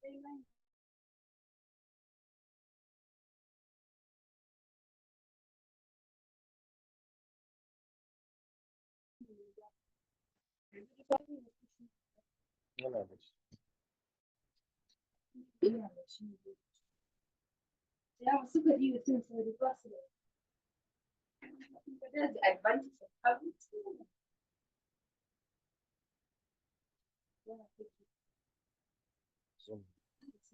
Yeah, I'm super eager to for the bus. But that's the advantage of having two.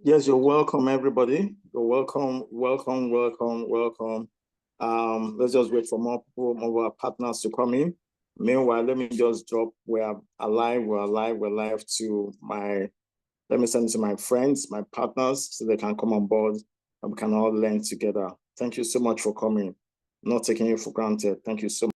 Yes, you're welcome, everybody. You're welcome, welcome, welcome, welcome. Let's just wait for more people, more of our partners to come in. Meanwhile, let me just drop we're live to my, let me send it to my friends, my partners, so they can come on board and we can all learn together. Thank you so much for coming. I'm not taking you for granted. Thank you so much.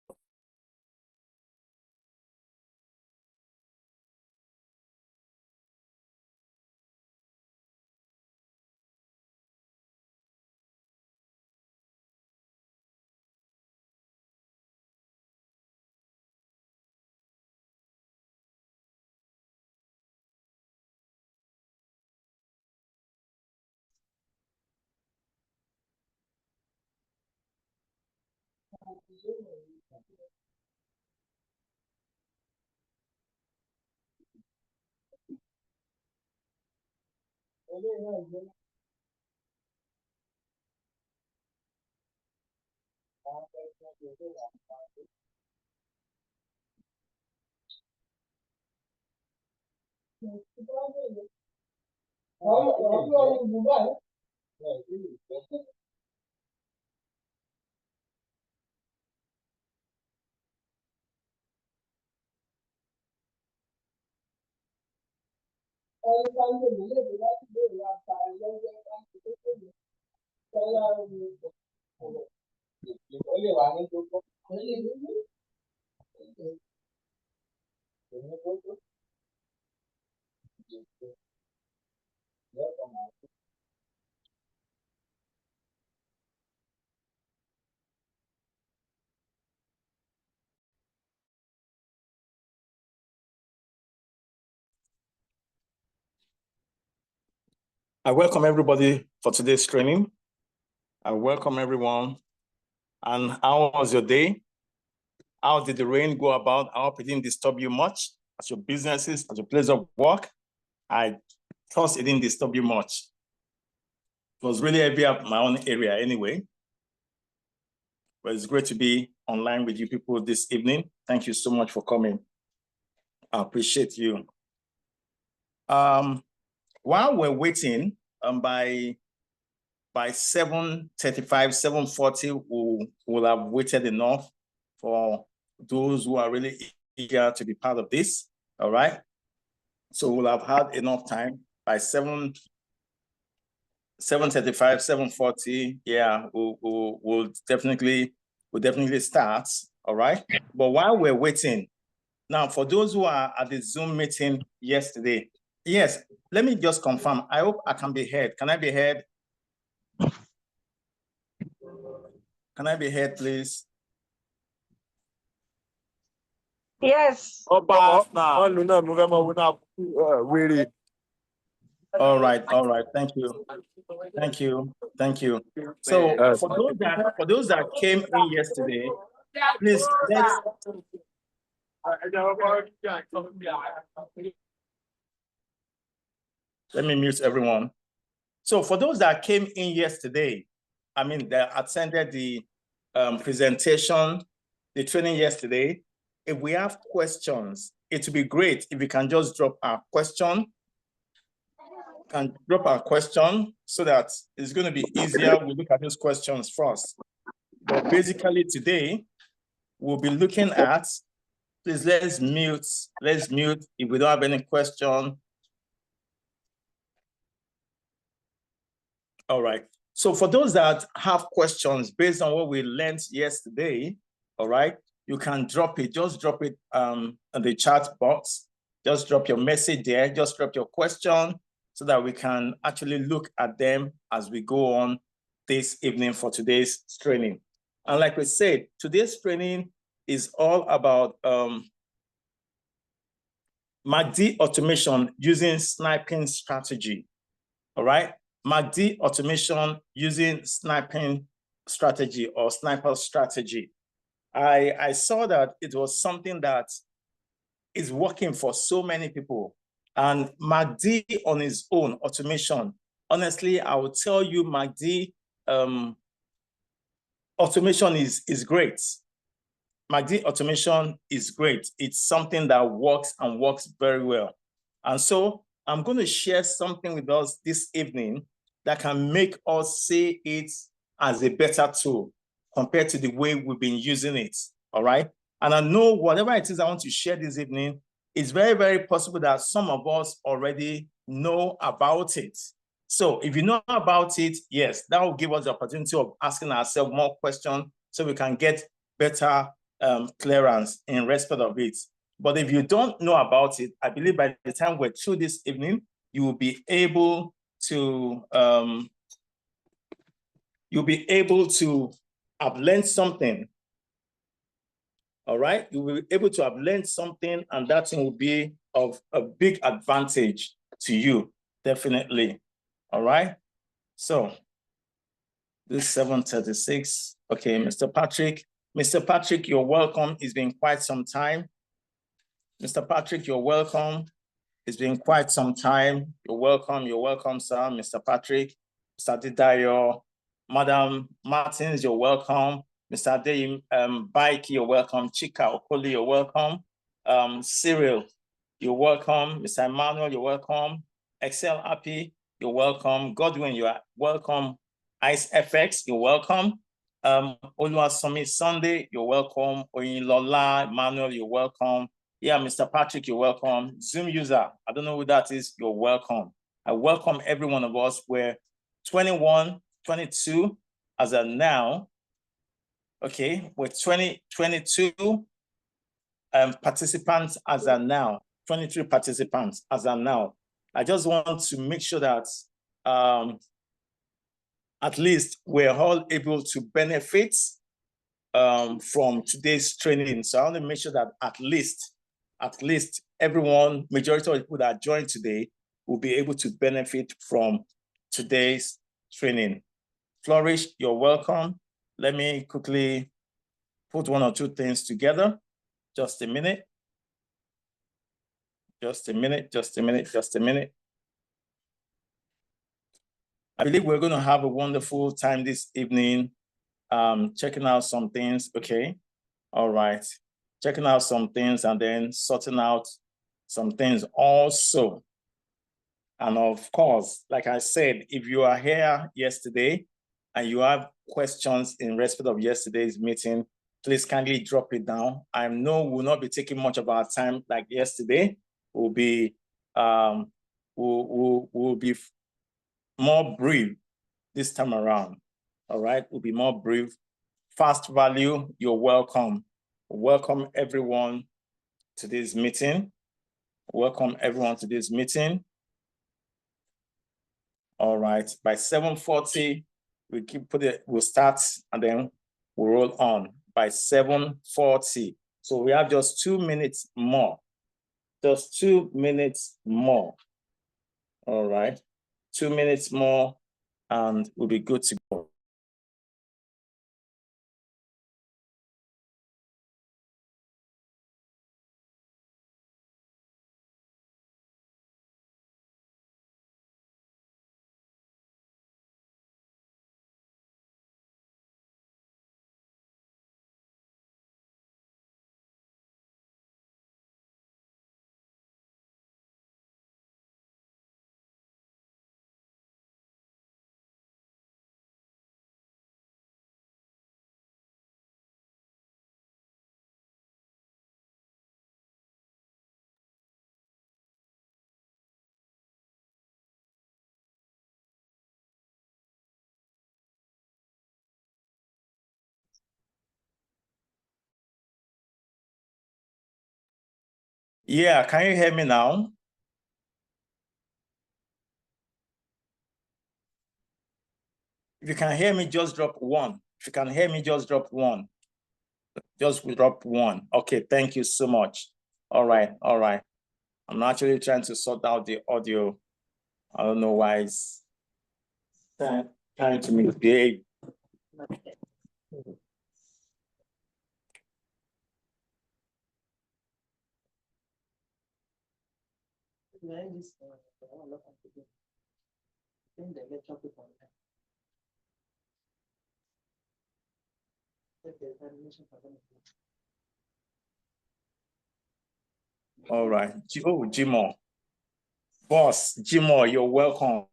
I welcome everybody for today's training. I welcome everyone. And how was your day? How did the rain go about? I hope it didn't disturb you much at your businesses, at your place of work. I trust it didn't disturb you much. It was really heavy up my own area anyway. But it's great to be online with you people this evening. Thank you so much for coming. I appreciate you. While we're waiting, by 7:35, 7:40, we'll have waited enough for those who are really eager to be part of this, all right? So we'll have had enough time by 7:35, 7:40, yeah, we'll definitely start, all right? But while we're waiting, now for those who are at the Zoom meeting yesterday, yes, let me just confirm. I hope I can be heard. Can I be heard? Can I be heard, please? Yes. All right. Thank you. So for those that came in yesterday, please let me mute everyone. So for those that came in yesterday, I mean, that attended the presentation, the training yesterday, if we have questions, it would be great if you can just drop our question. So that it's going to be easier. We look at those questions first. But basically today, we'll be looking at, please let's mute if we don't have any question. All right. So for those that have questions based on what we learned yesterday, all right, you can drop it, just drop it in the chat box. Just drop your message there, just drop your question so that we can actually look at them as we go on this evening for today's training. And like we said, today's training is all about MACD automation using sniping strategy. All right. MACD automation using sniping strategy or sniper strategy. I saw that it was something that is working for so many people. And MACD on its own, automation, honestly, I will tell you MACD automation is great. MACD automation is great. It's something that works and works very well. And so I'm going to share something with us this evening that can make us see it as a better tool compared to the way we've been using it. All right. And I know whatever it is I want to share this evening, it's very, very possible that some of us already know about it. So if you know about it, yes, that will give us the opportunity of asking ourselves more questions so we can get better clearance in respect of it. But if you don't know about it, I believe by the time we're through this evening, you will be able to have learned something. All right, you will be able to have learned something, and that thing will be of a big advantage to you, definitely. All right, so this is 7:36. Okay, Mr. Patrick. Mr. Patrick, you're welcome. It's been quite some time. Mr. Patrick, you're welcome. It's been quite some time. You're welcome, sir. Mr. Patrick, Mr. Didayo, Madam Martins, you're welcome. Mr. Adeyim, Baiki, you're welcome. Chika Okoli, you're welcome. Cyril, you're welcome. Mr. Emmanuel, you're welcome. Excel Happy, you're welcome. Godwin, you are welcome. Ice FX, you're welcome. Oluwasomi Sunday, you're welcome. Oyinlola, Emmanuel, you're welcome. Yeah, Mr. Patrick, you're welcome. Zoom user, I don't know who that is, you're welcome. I welcome every one of us. We're 21, 22 as of now. Okay, we're 22 participants as of now, 23 participants as of now. I just want to make sure that at least we're all able to benefit from today's training. So I want to make sure that at least everyone, majority of people that joined today will be able to benefit from today's training. Flourish, you're welcome. Let me quickly put one or two things together. Just a minute. Just a minute. I believe we're going to have a wonderful time this evening, checking out some things. Okay. All right. Checking out some things and then sorting out some things also. And of course, like I said, if you are here yesterday and you have questions in respect of yesterday's meeting, please kindly drop it down. I know we'll not be taking much of our time like yesterday. We'll be we'll be more brief this time around. All right, we'll be more brief. Fast value, you're welcome. Welcome everyone to this meeting. Welcome everyone to this meeting. All right, by 7:40, we'll start and then we'll roll on by 7:40. So we have just 2 minutes more. Just 2 minutes more. All right, 2 minutes more and we'll be good to go. Yeah, can you hear me now? If you can hear me, just drop one. If you can hear me, just drop one. Just drop one. Okay, thank you so much. All right, all right. I'm actually trying to sort out the audio. I don't know why it's Trying to misbehave. All right. Oh, Jimo. Boss, Jimo, you're welcome.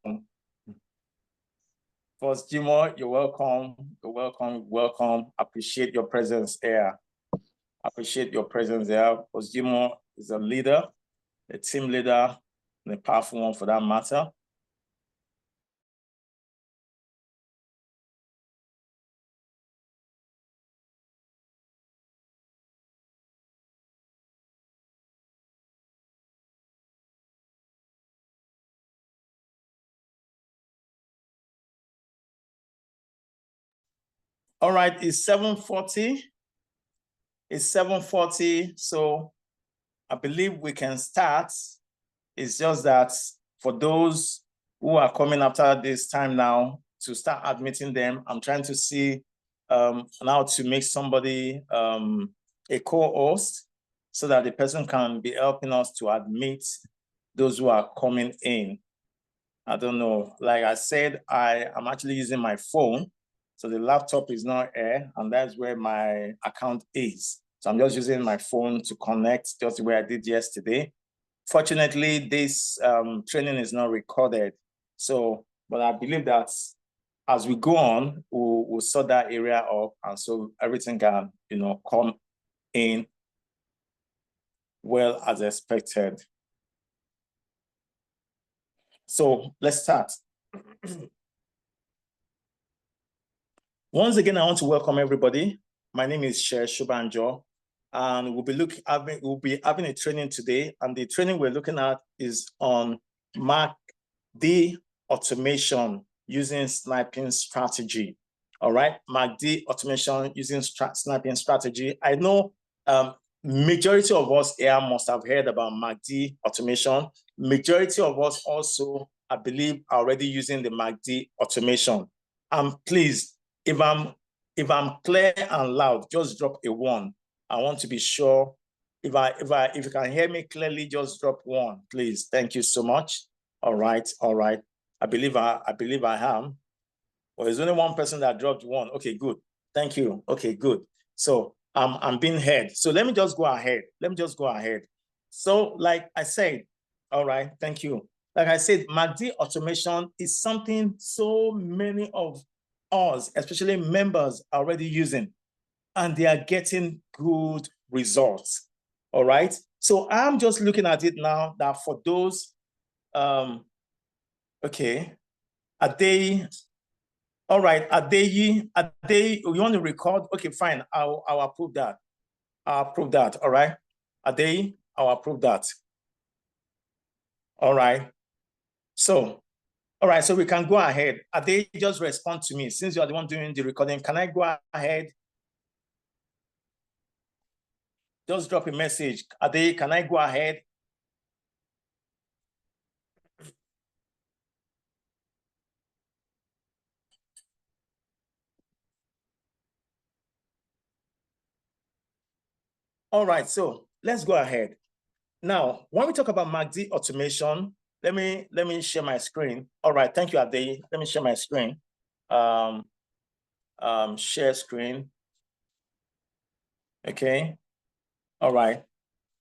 Boss, Jimo, you're welcome. You're welcome. Welcome. Appreciate your presence here. Appreciate your presence there. Boss Jimo is a leader, a team leader, and a powerful one for that matter. All right, it's 7:40. It's 7:40, so I believe we can start. It's just that for those who are coming after this time now, to start admitting them, I'm trying to see how to make somebody a co-host so that the person can be helping us to admit those who are coming in. I don't know. Like I said, I am actually using my phone. So the laptop is not here, and that's where my account is. So I'm just using my phone to connect just the way I did yesterday. Fortunately, this training is not recorded. So, but I believe that as we go on, we'll sort that area up, and so everything can, come in well as expected. So let's start. Once again, I want to welcome everybody. My name is Sher Shubanjo, and we'll be having a training today. And the training we're looking at is on MACD automation using sniping strategy. All right, MACD automation using sniping strategy. I know majority of us here must have heard about MACD automation. Majority of us also, I believe, are already using the MACD automation. Please, if I'm clear and loud, just drop a 1. I want to be sure. If you can hear me clearly, just drop 1, please. Thank you so much. All right. I believe I am. Well, there's only one person that dropped 1. Okay, good. Thank you. Okay, good. So I'm being heard. So let me just go ahead. So like I said, all right, thank you. Like I said, MACD automation is something so many of us, especially members, are already using, and they are getting good results. All right. So I'm just looking at it now that for those, okay, are they, all right, are they, you want to record? Okay, fine. I'll approve that. I'll approve that. All right. I'll approve that. All right. So, all right, so we can go ahead. Ade, just respond to me. Since you are the one doing the recording, can I go ahead? Just drop a message. Ade, can I go ahead? All right, so let's go ahead. Now, when we talk about MACD automation, let me share my screen. All right, thank you, Ade. Let me share my screen. Share screen. Okay. All right.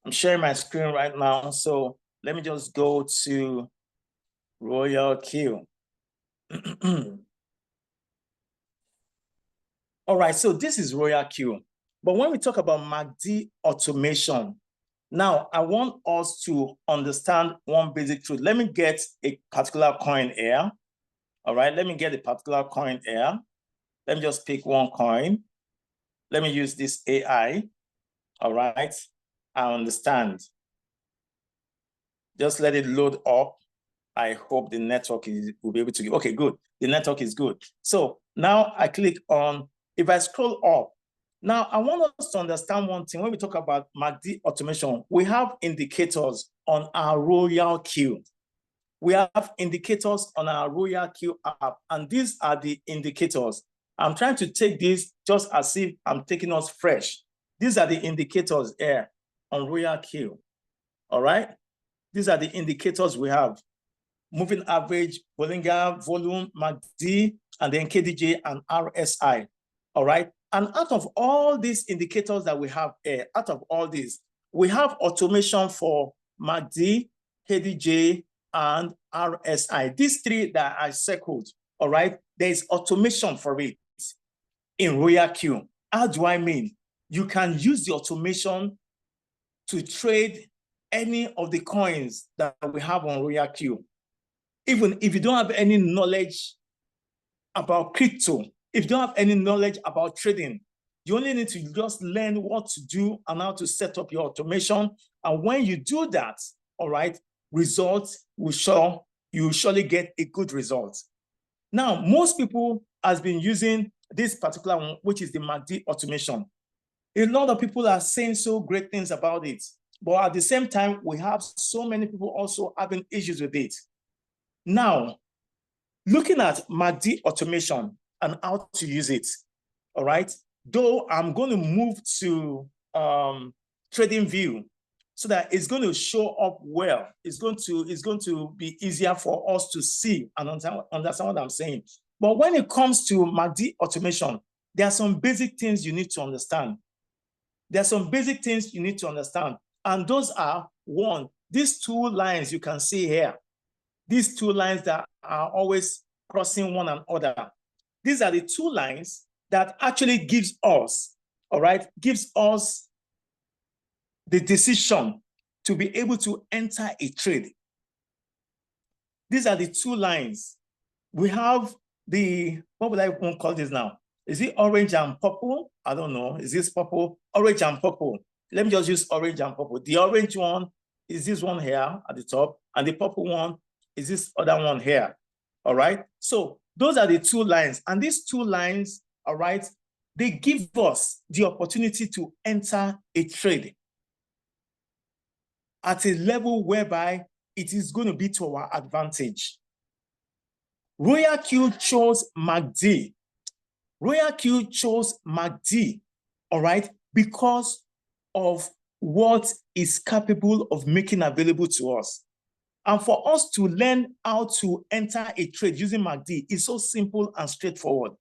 I'm sharing my screen right now. So let me just go to RoyalQ. All right, so this is RoyalQ. But when we talk about MACD automation, now I want us to understand one basic truth. Let me get a particular coin here. All right, let me get a particular coin here. Let me just pick one coin. Let me use this AI. All right, I understand. Just let it load up. I hope the network will be able to, okay, good. The network is good. So now I click on, if I scroll up, now I want us to understand one thing. When we talk about MACD automation, we have indicators on our RoyalQ. we have indicators on our RoyalQ app, and these are the indicators. I'm trying to take this just as if I'm taking us fresh. These are the indicators here on RoyalQ, all right? These are the indicators we have. Moving average, Bollinger, volume, MACD, and then KDJ and RSI, all right? And out of all these indicators that we have here, out of all these, we have automation for MACD, KDJ, and RSI. These three that I circled, all right? There is automation for it in RoyalQ. How do I mean? You can use the automation to trade any of the coins that we have on RoyalQ. Even if you don't have any knowledge about crypto, if you don't have any knowledge about trading, you only need to just learn what to do and how to set up your automation. And when you do that, all right, results will show, you will surely get a good result. Now, most people has been using this particular one, which is the MACD automation. A lot of people are saying so great things about it, but at the same time, we have so many people also having issues with it. Now, looking at MACD automation and how to use it, all right? Though I'm going to move to Trading View so that it's going to show up well. It's going to be easier for us to see and understand what I'm saying. But when it comes to MACD automation, there are some basic things you need to understand. There are some basic things you need to understand. And those are, one, these two lines you can see here. These two lines that are always crossing one another. These are the two lines that actually gives us, all right, gives us the decision to be able to enter a trade. These are the two lines. We have the, what would I want to call this now? Is it orange and purple? I don't know. Is this purple? Orange and purple. Let me just use orange and purple. The orange one is this one here at the top, and the purple one is this other one here, all right? So those are the two lines, and these two lines, all right, they give us the opportunity to enter a trade at a level whereby it is going to be to our advantage. RoyalQ chose MACD. RoyalQ chose MACD, all right, because of what is capable of making available to us. And for us to learn how to enter a trade using MACD is so simple and straightforward.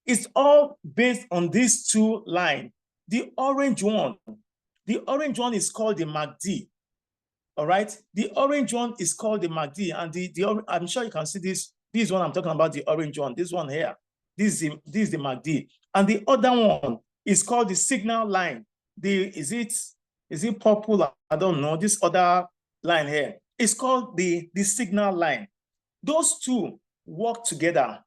It's all based on these two lines. The orange one is called the MACD, all right? The orange one is called the MACD, and I'm sure you can see this. This is what I'm talking about, the orange one, this one here. This is the MACD. And the other one is called the signal line. Is it purple? I don't know. This other line here. It's called the signal line. Those two work together.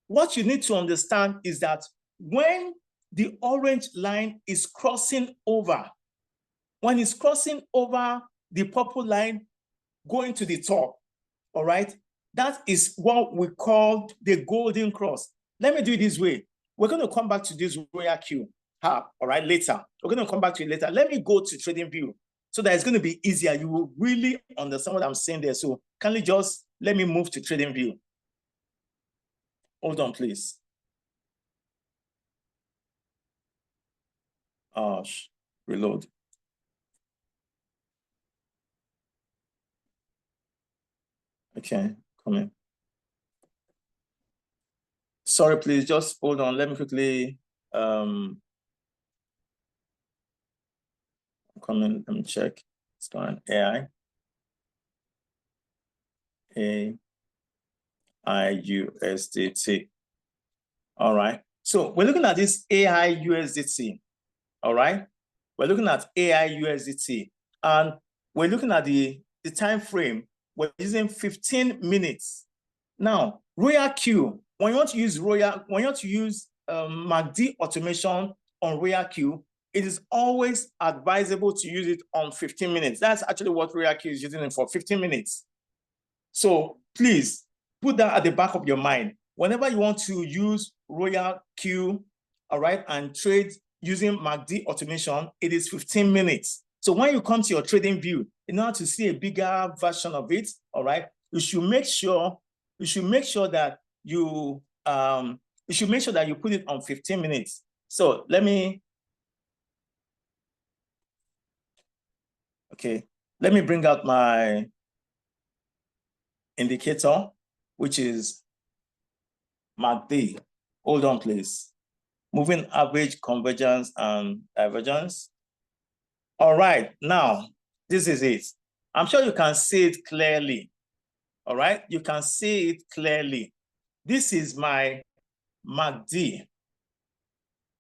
What you need to understand is that when the orange line is crossing over, when it's crossing over the purple line going to the top, all right, that is what we call the golden cross. Let me do it this way. We're going to come back to this RoyalQ app, all right, later. We're going to come back to it later. Let me go to Trading View so that it's going to be easier. You will really understand what I'm saying there. So kindly just let me move to Trading View. Hold on, please. Reload. Okay, come in. Sorry, please, just hold on. Let me quickly come in. Let me check. It's going AI. AIUSDT. All right. So we're looking at this AIUSDT. All right. We're looking at AIUSDT, and we're looking at the time frame. We're using 15 minutes. Now, RoyalQ, when you want to use MACD automation on RoyalQ, it is always advisable to use it on 15 minutes. That's actually what RoyalQ is using it for, 15 minutes. So please put that at the back of your mind. Whenever you want to use RoyalQ, all right, and trade using MACD automation, it is 15 minutes. So when you come to your Trading View, in order to see a bigger version of it, all right, you should make sure that you put it on 15 minutes. So let me bring out my indicator, which is MACD. Hold on, please. Moving average, convergence, and divergence. All right, now, this is it. I'm sure you can see it clearly. All right, you can see it clearly. This is my MACD.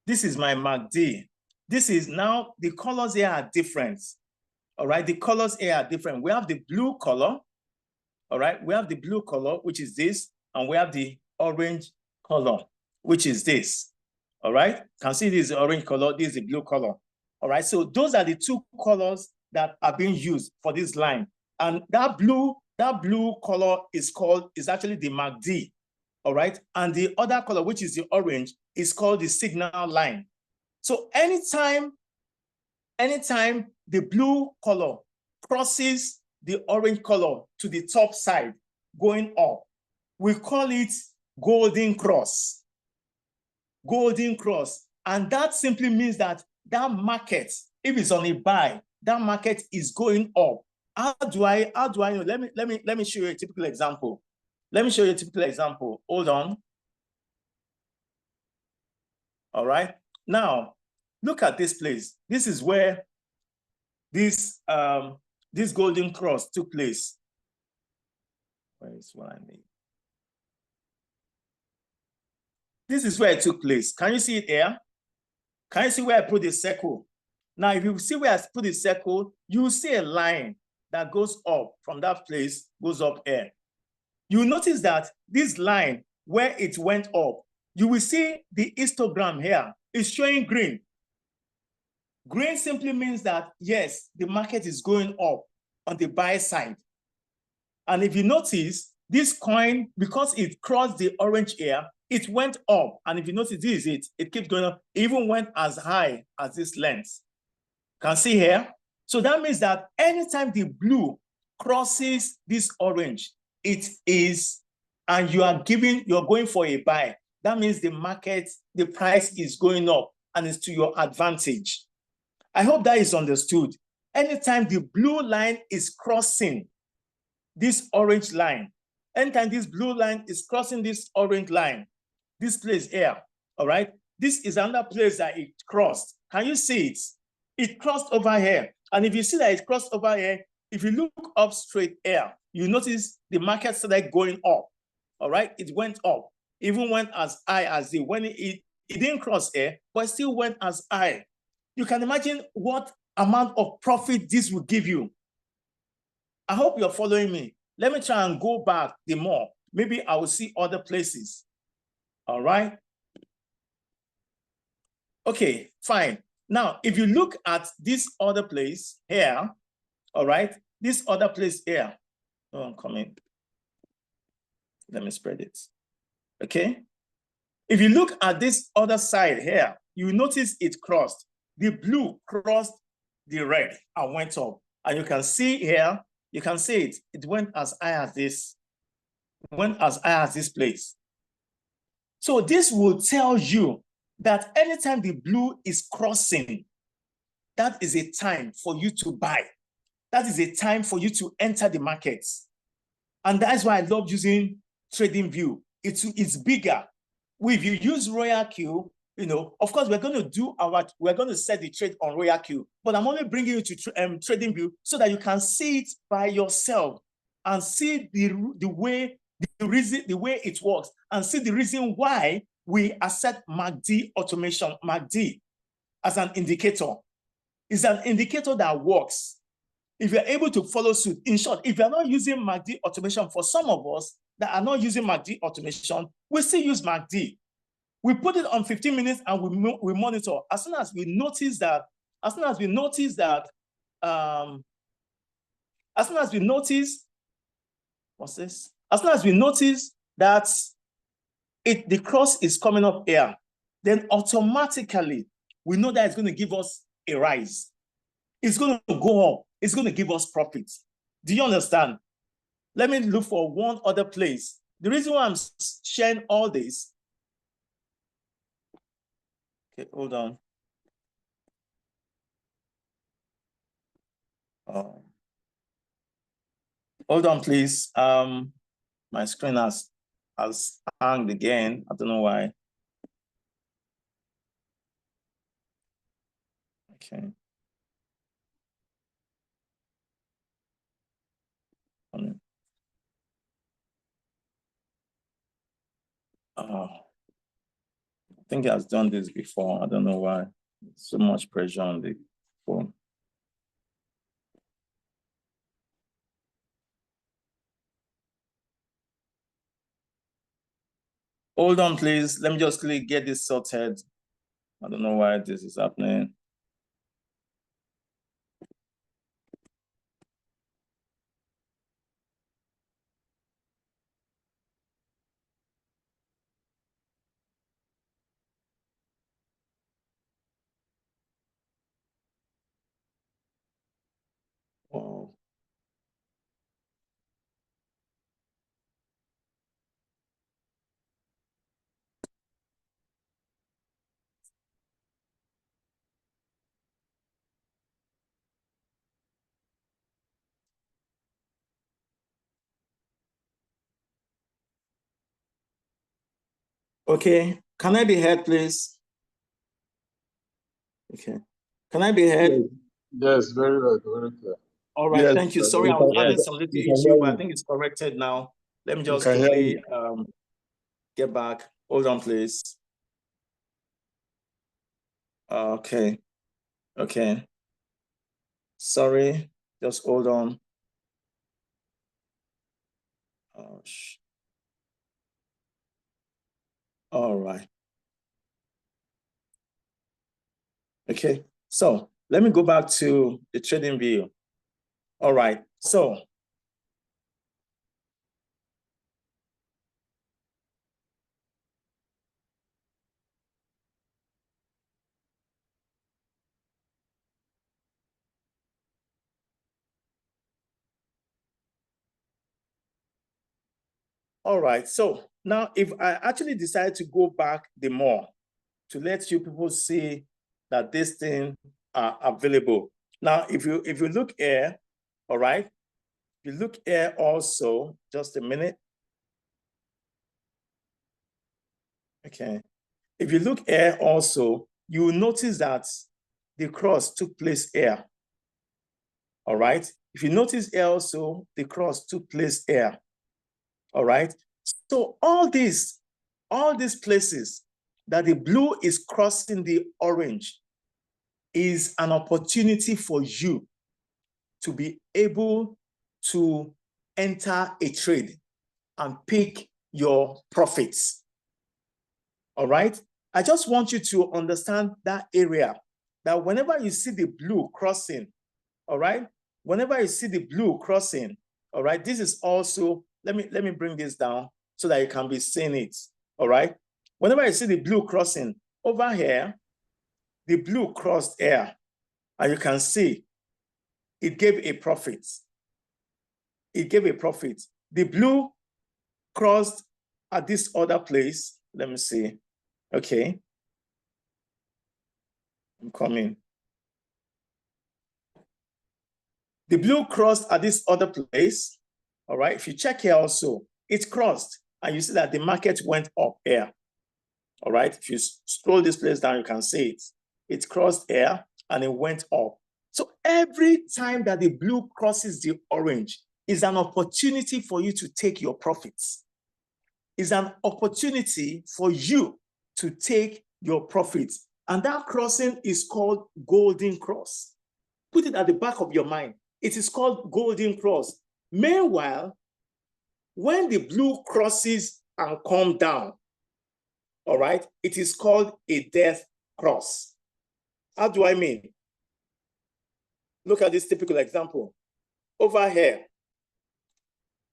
This is my MACD. This is now, the colors here are different. All right, the colors here are different. We have the blue color. All right, we have the blue color, which is this, and we have the orange color, which is this. All right, can see this is the orange color, this is the blue color. All right, so those are the two colors that are being used for this line. And that blue color is actually the MACD. All right, and the other color, which is the orange, is called the signal line. So anytime the blue color crosses the orange color to the top side going up, we call it golden cross. Golden cross. And that simply means that that market, if it's on a buy, that market is going up. How do I know? Let me show you a typical example. Let me show you a typical example. Hold on. All right. Now, look at this place. This is where this golden cross took place. Where is what I need? This is where it took place. Can you see it here? Can you see where I put the circle? Now, if you see where I put the circle, you see a line that goes up from that place, goes up here. You notice that this line, where it went up, you will see the histogram here is showing green. Green simply means that, yes, the market is going up on the buy side. And if you notice, this coin, because it crossed the orange here, it went up. And if you notice, this is it keeps going up, it even went as high as this length. Can see here? So that means that anytime the blue crosses this orange, it is, and you're going for a buy. That means the market, the price is going up and it's to your advantage. I hope that is understood. Anytime the blue line is crossing this orange line, anytime this blue line is crossing this orange line, this place here, all right? This is another place that it crossed. Can you see it? It crossed over here. And if you see that it crossed over here, if you look up straight here, you notice the market started going up, all right? It went up, even went as high as it didn't cross here, but it still went as high. You can imagine what amount of profit this will give you. I hope you're following me. Let me try and go back the more. Maybe I will see other places. All right. Okay, fine. Now, if you look at this other place here, all right, this other place here. Oh, I'm coming. Let me spread it. Okay. If you look at this other side here, you notice it crossed. The blue crossed the red and went up. And you can see here, you can see it. It went as high as this. It went as high as this place. So this will tell you that anytime the blue is crossing, that is a time for you to buy. That is a time for you to enter the markets. And that's why I love using TradingView. It's bigger. If you use RoyalQ, you know, of course, we're going to set the trade on RoyalQ, but I'm only bringing you to TradingView so that you can see it by yourself and see the way it works and see the reason why we accept MACD automation, MACD, as an indicator. It's an indicator that works. If you're able to follow suit, in short, if you're not using MACD automation, for some of us that are not using MACD automation, we still use MACD. We put it on 15 minutes and we monitor. As soon as we notice that the cross is coming up here, then automatically we know that it's going to give us a rise. It's going to go up. It's going to give us profit. Do you understand? Let me look for one other place. The reason why I'm sharing all this. Okay, hold on. Hold on, please. My screen has hanged again. I don't know why. Okay. I think he has done this before. I don't know why. So much pressure on the phone. Hold on, please. Let me just quickly get this sorted. I don't know why this is happening. Oh. Okay, can I be heard, please? Okay, can I be heard? Yes, very well, very clear. All right, Yes, thank you. Sorry, I was having some little issue, but I think it's corrected now. Let me just quickly get back. Hold on, please. Okay, okay. Sorry, just hold on. Oh, all right. Okay, so let me go back to the trading view. All right, so all right, so now if I actually decide to go back the more to let you people see that this thing are available. Now, if you look here, all right, you look here also, just a minute. Okay. If you look here also, you will notice that the cross took place here. All right. If you notice here also, the cross took place here. All right. So all these places that the blue is crossing the orange is an opportunity for you to be able to enter a trade and pick your profits. All right. I just want you to understand that area, that whenever you see the blue crossing, all right, whenever you see the blue crossing, all right, this is also, let me bring this down so that you can be seeing it. All right. Whenever you see the blue crossing over here, the blue crossed here, and you can see it gave a profit. It gave a profit. The blue crossed at this other place. Let me see. Okay. I'm coming. The blue crossed at this other place. All right. If you check here also, it crossed and you see that the market went up here. All right. If you scroll this place down, you can see it. It crossed here and it went up. So every time that the blue crosses the orange is an opportunity for you to take your profits. Is an opportunity for you to take your profits. And that crossing is called golden cross. Put it at the back of your mind. It is called golden cross. Meanwhile, when the blue crosses and come down, all right, it is called a death cross. How do I mean? Look at this typical example. Over here,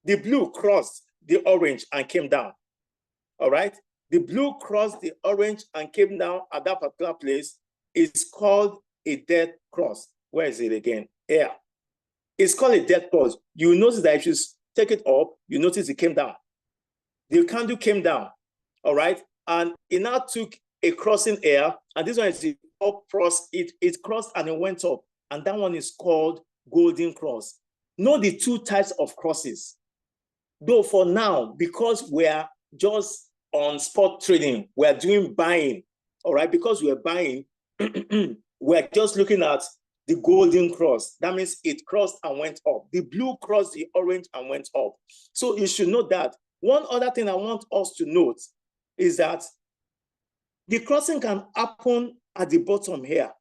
the blue crossed the orange and came down. All right. The blue crossed the orange and came down at that particular place is called a death cross. Where is it again? Here. It's called a dead cross. You notice that if you take it up, you notice it came down. The candle came down, all right? And it now took a crossing here, and this one is the up cross. It crossed and it went up, and that one is called golden cross. Know the two types of crosses. Though for now, because we are just on spot trading, we are doing buying, all right? Because we're buying, we're just looking at the golden cross. That means it crossed and went up. The blue crossed the orange and went up. So you should know that. One other thing I want us to note is that the crossing can happen at the bottom here.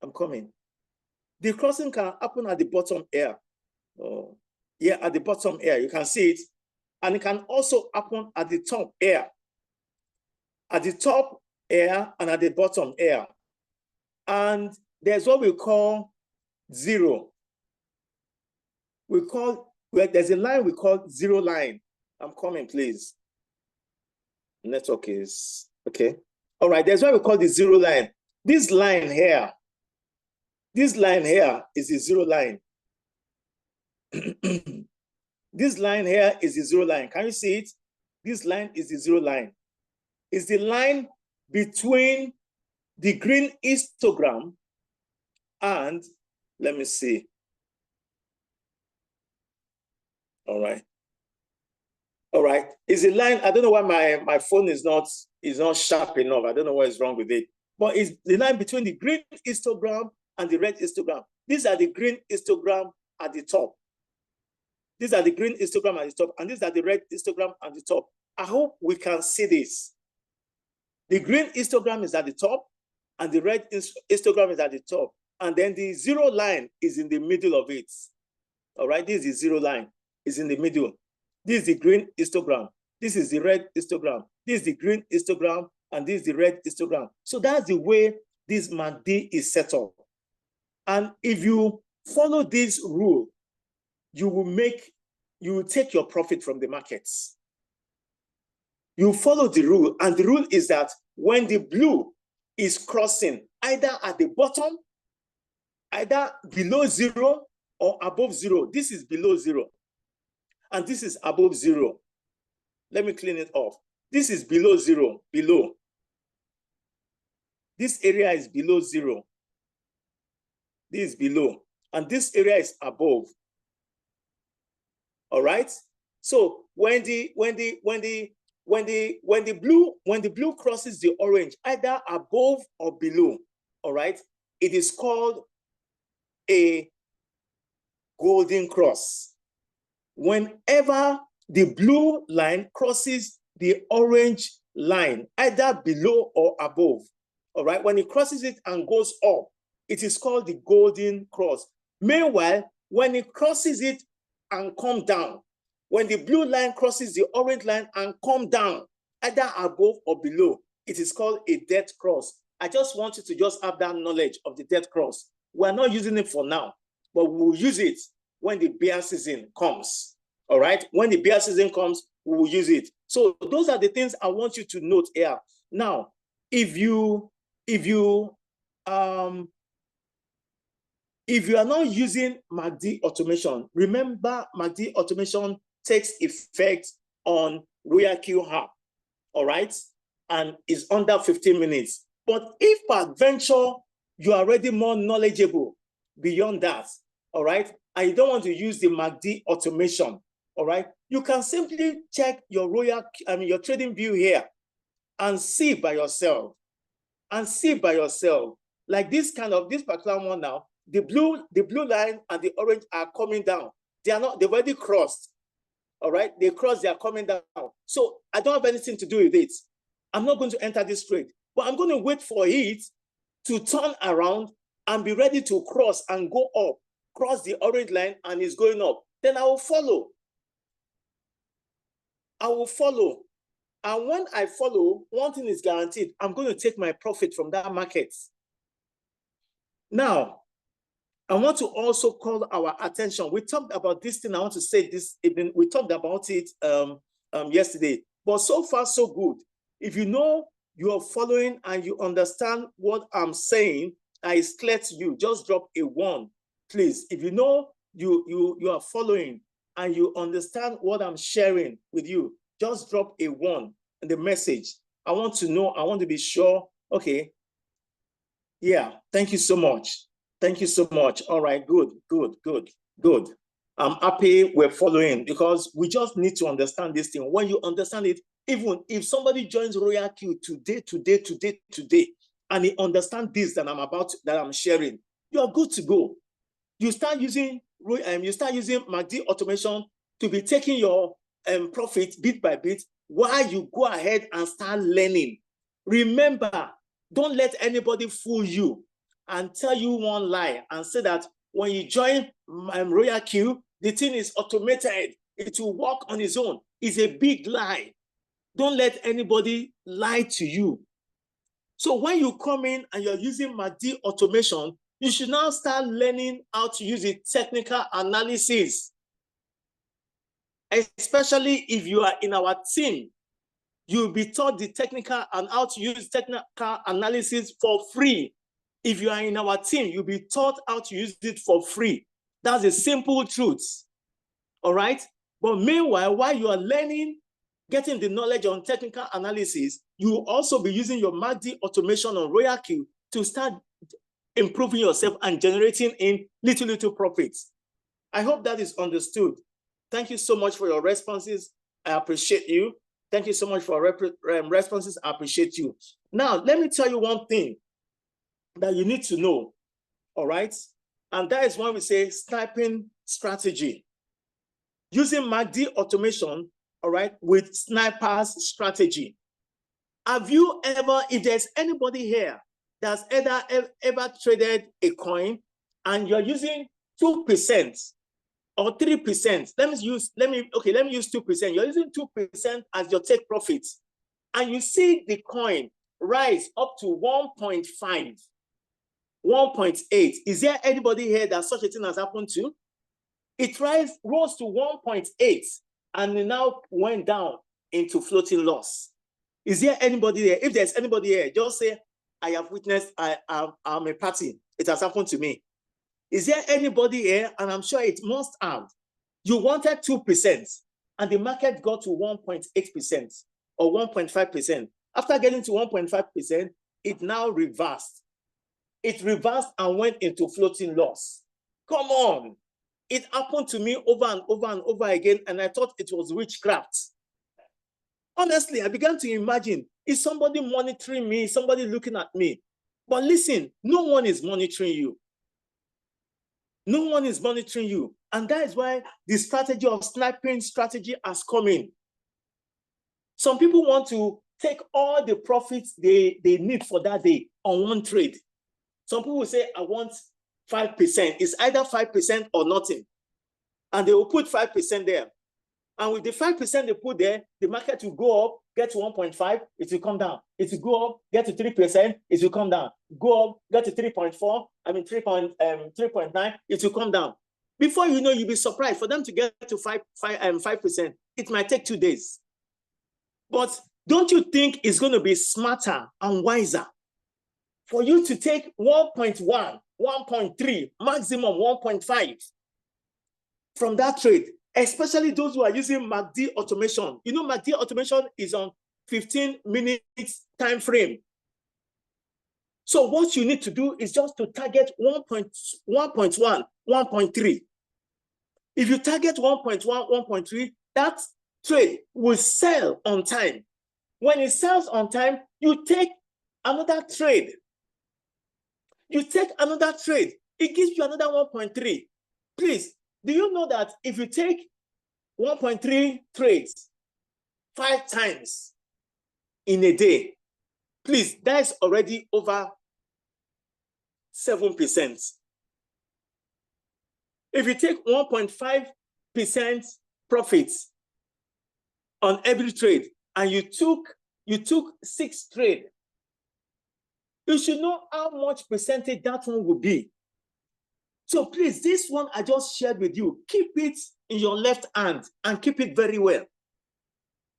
I'm coming. The crossing can happen at the bottom here. Oh, yeah, at the bottom here. You can see it. And it can also happen at the top here. At the top here and at the bottom here. And there's what we call zero. There's a line we call zero line. I'm coming, please. Network is okay. All right, there's what we call the zero line. This line here is the zero line. This line here is the zero line. Can you see it? This line is the zero line. It's the line between the green histogram and, let me see. All right. All right. It's a line. I don't know why my phone is not sharp enough. I don't know what is wrong with it. But it's the line between the green histogram and the red histogram. These are the green histogram at the top. These are the green histogram at the top, and these are the red histogram at the top. I hope we can see this. The green histogram is at the top, and the red histogram is at the top. And then the zero line is in the middle of it. All right, this is the zero line, is in the middle. This is the green histogram. This is the red histogram. This is the green histogram, and this is the red histogram. So that's the way this MACD is set up. And if you follow this rule, you will take your profit from the markets. You follow the rule, and the rule is that when the blue is crossing either at the bottom, either below zero or above zero. This is below zero, and this is above zero. Let me clean it off. This is below zero, below. This area is below zero. This is below, and this area is above. All right. So when the blue crosses the orange, either above or below, all right, it is called a golden cross. Whenever the blue line crosses the orange line, either below or above, all right, when it crosses it and goes up, it is called the golden cross. Meanwhile, when it crosses it and come down, when the blue line crosses the orange line and come down, either above or below, it is called a dead cross. I just want you to just have that knowledge of the dead cross. We're not using it for now, but we'll use it when the bear season comes. All right? When the bear season comes, we will use it. So those are the things I want you to note here. Now, if you are not using MACD automation, remember MACD automation takes effect on RoyalQ app, all right? And is under 15 minutes. But if peradventure you are already more knowledgeable beyond that, all right, and you don't want to use the MACD automation, all right, you can simply check your your trading view here and see by yourself. And see by yourself. Like this particular one now, the blue line and the orange are coming down. They've already crossed. All right, they crossed, they are coming down. So I don't have anything to do with it. I'm not going to enter this trade, but I'm going to wait for it to turn around and be ready to cross and go up, cross the orange line and it's going up. Then I will follow. I will follow. And when I follow, one thing is guaranteed. I'm going to take my profit from that market. Now, I want to also call our attention. We talked about this thing. I want to say this evening. We talked about it yesterday. But so far, so good. If you know you are following and you understand what I'm saying, is clear to you, just drop a 1, please. If you know you are following and you understand what I'm sharing with you, just drop a 1 in the message. I want to know, I want to be sure. Okay. Yeah, thank you so much. Thank you so much. All right, good. I'm happy we're following, because we just need to understand this thing. When you understand it, even if somebody joins RoyalQ today, and he understands this that I'm sharing, you're good to go. You start using MACD automation to be taking your profit bit by bit while you go ahead and start learning. Remember, don't let anybody fool you and tell you one lie and say that when you join RoyalQ, the thing is automated. It will work on its own. It's a big lie. Don't let anybody lie to you. So when you come in and you're using MACD automation, you should now start learning how to use the technical analysis. Especially if you are in our team, you'll be taught the technical and how to use technical analysis for free. If you are in our team, you'll be taught how to use it for free. That's the simple truth. All right? But meanwhile, while you are learning, getting the knowledge on technical analysis, you will also be using your MACD automation on RoyalQ to start improving yourself and generating in little profits. I hope that is understood. Thank you so much for your responses. I appreciate you. Thank you so much for responses. I appreciate you. Now, let me tell you one thing that you need to know, all right? And that is when we say sniping strategy. Using MACD automation, all right, with snipers strategy. Have you ever, if there's anybody here that's ever traded a coin and you're using 2% or 3%, let me use 2%. You're using 2% as your take profit, and you see the coin rise up to 1.5, 1.8. Is there anybody here that such a thing has happened to? It rose to 1.8 and it now went down into floating loss. Is there anybody there? If there's anybody here, just say, I have witnessed, I'm a party. It has happened to me. Is there anybody here? And I'm sure it must have. You wanted 2% and the market got to 1.8% or 1.5%. After getting to 1.5%, it now reversed. It reversed and went into floating loss. Come on. It happened to me over and over again, and I thought it was witchcraft. Honestly, I began to imagine, is somebody monitoring me? Is somebody looking at me? But listen, no one is monitoring you. No one is monitoring you. And that is why the strategy of sniping strategy has come in. Some people want to take all the profits they need for that day on one trade. Some people will say, I want 5%. It's either 5% or nothing. And they will put 5% there. And with the 5% they put there, the market will go up, get to 1.5, it will come down. It will go up, get to 3%, it will come down. Go up, get to 3.4, 3.9, it will come down. Before you know, you'll be surprised. For them to get to 5%, it might take 2 days. But don't you think it's going to be smarter and wiser for you to take 1.1, 1.3, maximum 1.5 from that trade, especially those who are using MACD automation? You know, MACD automation is on 15 minutes time frame. So what you need to do is just to target 1.1, 1.3. If you target 1.1, 1.3, that trade will sell on time. When it sells on time, you take another trade. You take another trade. It gives you another 1.3. Please, do you know that if you take 1.3 trades 5 times in a day, please, that's already over 7%. If you take 1.5% profits on every trade and you took 6 trades, you should know how much percentage that one will be. So please, this one I just shared with you, keep it in your left hand and keep it very well,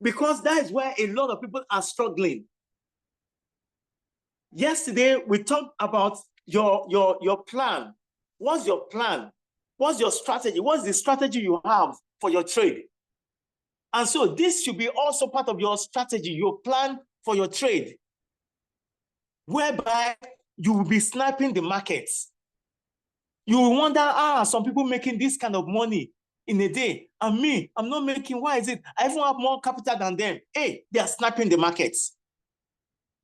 because that is where a lot of people are struggling. Yesterday, we talked about your plan. What's your plan? What's your strategy? What's the strategy you have for your trade? And so this should be also part of your strategy, your plan for your trade, whereby you will be sniping the markets. You will wonder, some people making this kind of money in a day, and me, I'm not making. Why is it? I even have more capital than them. Hey, they are sniping the markets.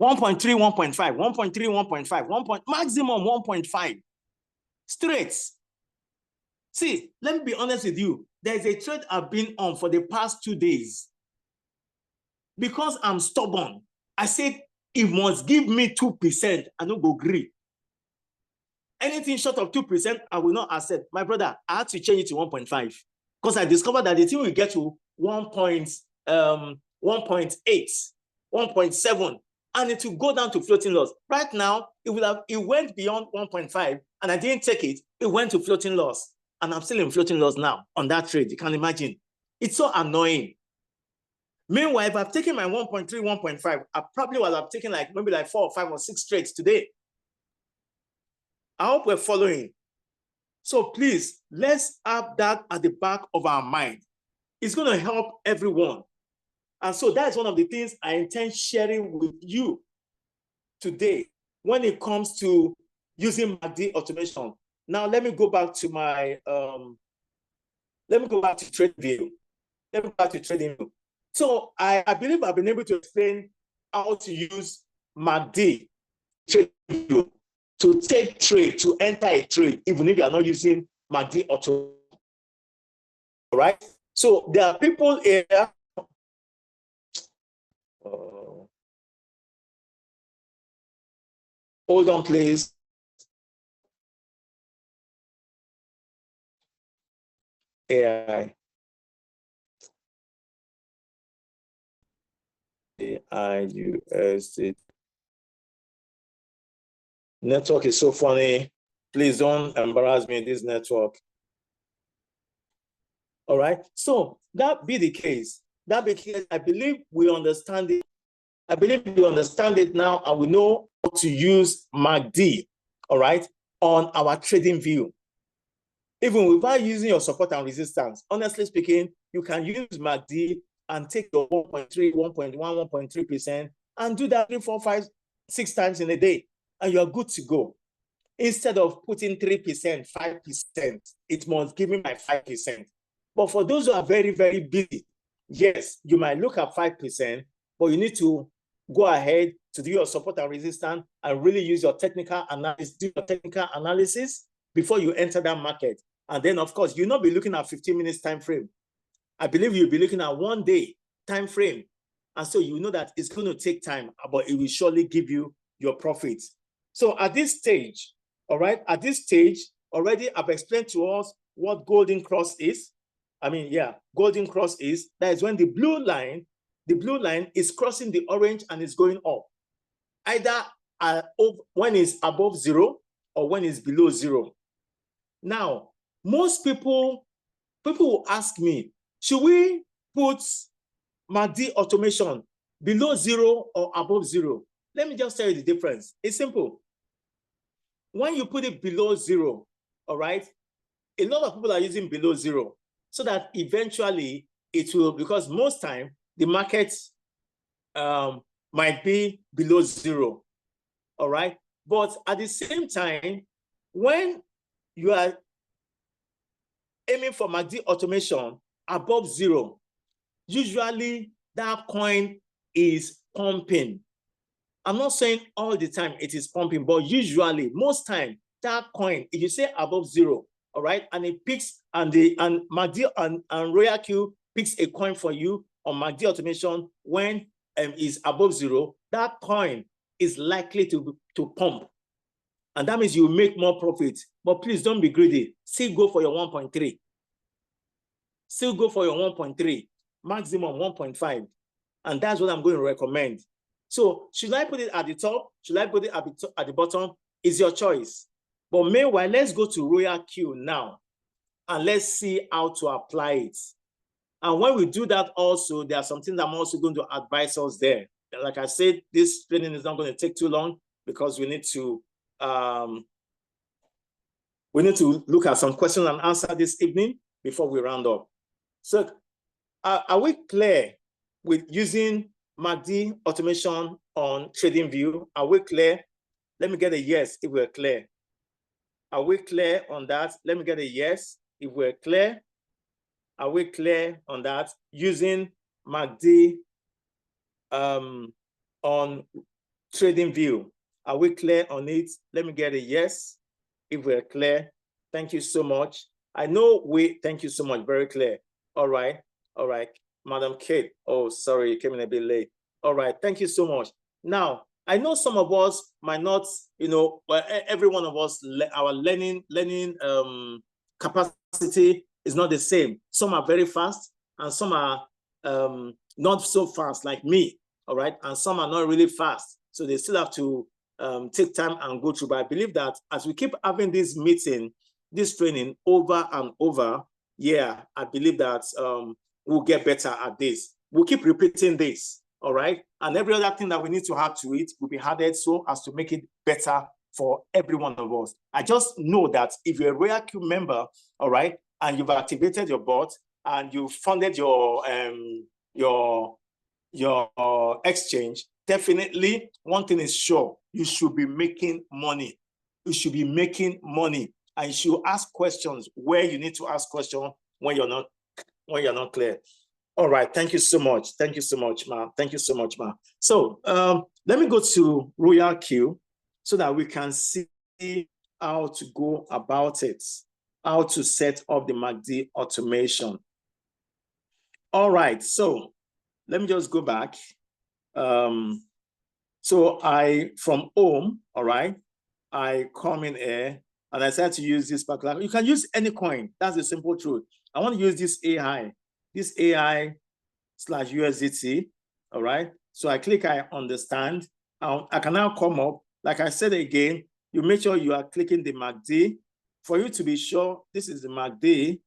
1.3, 1.5, 1.3, 1.5, maximum 1.5. Straight. See, let me be honest with you. There's a trade I've been on for the past 2 days. Because I'm stubborn, I said, it must give me 2%. I don't go agree. Anything short of 2%, I will not accept. My brother, I had to change it to 1.5 because I discovered that the thing will get to 1.8, 1.7, and it will go down to floating loss. Right now, it went beyond 1.5, and I didn't take it. It went to floating loss, and I'm still in floating loss now on that trade. You can imagine. It's so annoying. Meanwhile, if I've taken my 1.3, 1.5, I probably would have taken maybe 4 or 5 or 6 trades today. I hope we're following. So please, let's have that at the back of our mind. It's going to help everyone. And so that's one of the things I intend sharing with you today when it comes to using MACD automation. Now, let me go back to my, TradingView. Let me go back to TradingView. So I believe I've been able to explain how to use MACD TradingView to take trade, to enter a trade, even if you are not using MACD auto. All right? So there are people here. Hold on, please. AI. AIUSD. Network is so funny. Please don't embarrass me in this network. All right. So that be the case. That be the case. I believe we understand it. I believe we understand it now, and we know how to use MACD, all right, on our trading view. Even without using your support and resistance, honestly speaking, you can use MACD and take your 1.3, 1.1, 1.3% and do that 3, 4, 5, 6 times in a day, and you're good to go. Instead of putting 3%, 5%, it must give me my 5%. But for those who are very, very busy, yes, you might look at 5%, but you need to go ahead to do your support and resistance and really use your technical analysis, do your technical analysis before you enter that market. And then, of course, you'll not be looking at 15 minutes time frame. I believe you'll be looking at 1 day time frame. And so you know that it's going to take time, but it will surely give you your profits. So at this stage, all right, at this stage, already I've explained to us what golden cross is. Golden cross is, that is when the blue line is crossing the orange and is going up. Either when it's above 0 or when it's below 0. Now, most people will ask me, should we put MACD automation below 0 or above 0? Let me just tell you the difference. It's simple. When you put it below 0, all right, a lot of people are using below 0 so that eventually it will, because most time the markets might be below 0, all right? But at the same time, when you are aiming for MACD automation above 0, usually that coin is pumping. I'm not saying all the time it is pumping, but usually, most time, that coin, if you say above 0, all right, and it picks, and MACD and RoyalQ picks a coin for you on MACD automation when is above 0, that coin is likely to pump. And that means you make more profit. But please don't be greedy. Still go for your 1.3. Still go for your 1.3, maximum 1.5. And that's what I'm going to recommend. So should I put it at the top? Should I put it at the bottom? It's your choice. But meanwhile, let's go to RoyalQ now, and let's see how to apply it. And when we do that also, there are some things I'm also going to advise us there. Like I said, this training is not going to take too long because we need to we need to look at some questions and answer this evening before we round up. So are we clear with using MACD automation on TradingView? Are we clear? Let me get a yes if we're clear. Are we clear on that? Let me get a yes if we're clear. Are we clear on that? Using MACD on TradingView. Are we clear on it? Let me get a yes if we're clear. Thank you so much. I know thank you so much, very clear. All right, Madam Kate. Oh, sorry, you came in a bit late. All right, thank you so much. Now, I know some of us might not, every one of us, our learning capacity is not the same. Some are very fast and some are not so fast like me, all right? And some are not really fast. So they still have to take time and go through. But I believe that as we keep having this meeting, this training over and over, yeah, I believe that we'll get better at this. We'll keep repeating this, all right? And every other thing that we need to add to it will be added so as to make it better for every one of us. I just know that if you're a RoyalQ member, all right, and you've activated your bot and you funded your exchange, definitely one thing is sure, you should be making money. You should be making money, and you should ask questions where you need to ask questions when you're not clear. All right, thank you so much. Thank you so much, ma. Thank you so much, ma. So let me go to RoyalQ so that we can see how to go about it, how to set up the MACD automation. All right, so let me just go back. So from home, all right, I come in here and I start to use this particular. You can use any coin. That's the simple truth. I want to use this AI /USDT, all right? So I click, I understand. I can now come up. Like I said again, you make sure you are clicking the MACD. For you to be sure, this is the MACD.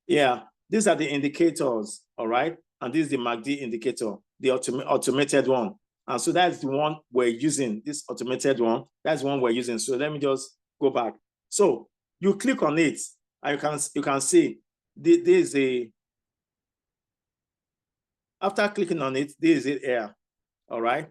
Yeah, these are the indicators, all right? And this is the MACD indicator, the automated one. And so that's the one we're using, this automated one. That's the one we're using. So let me just go back. So you click on it, and you can see this is after clicking on it, this is it here, all right?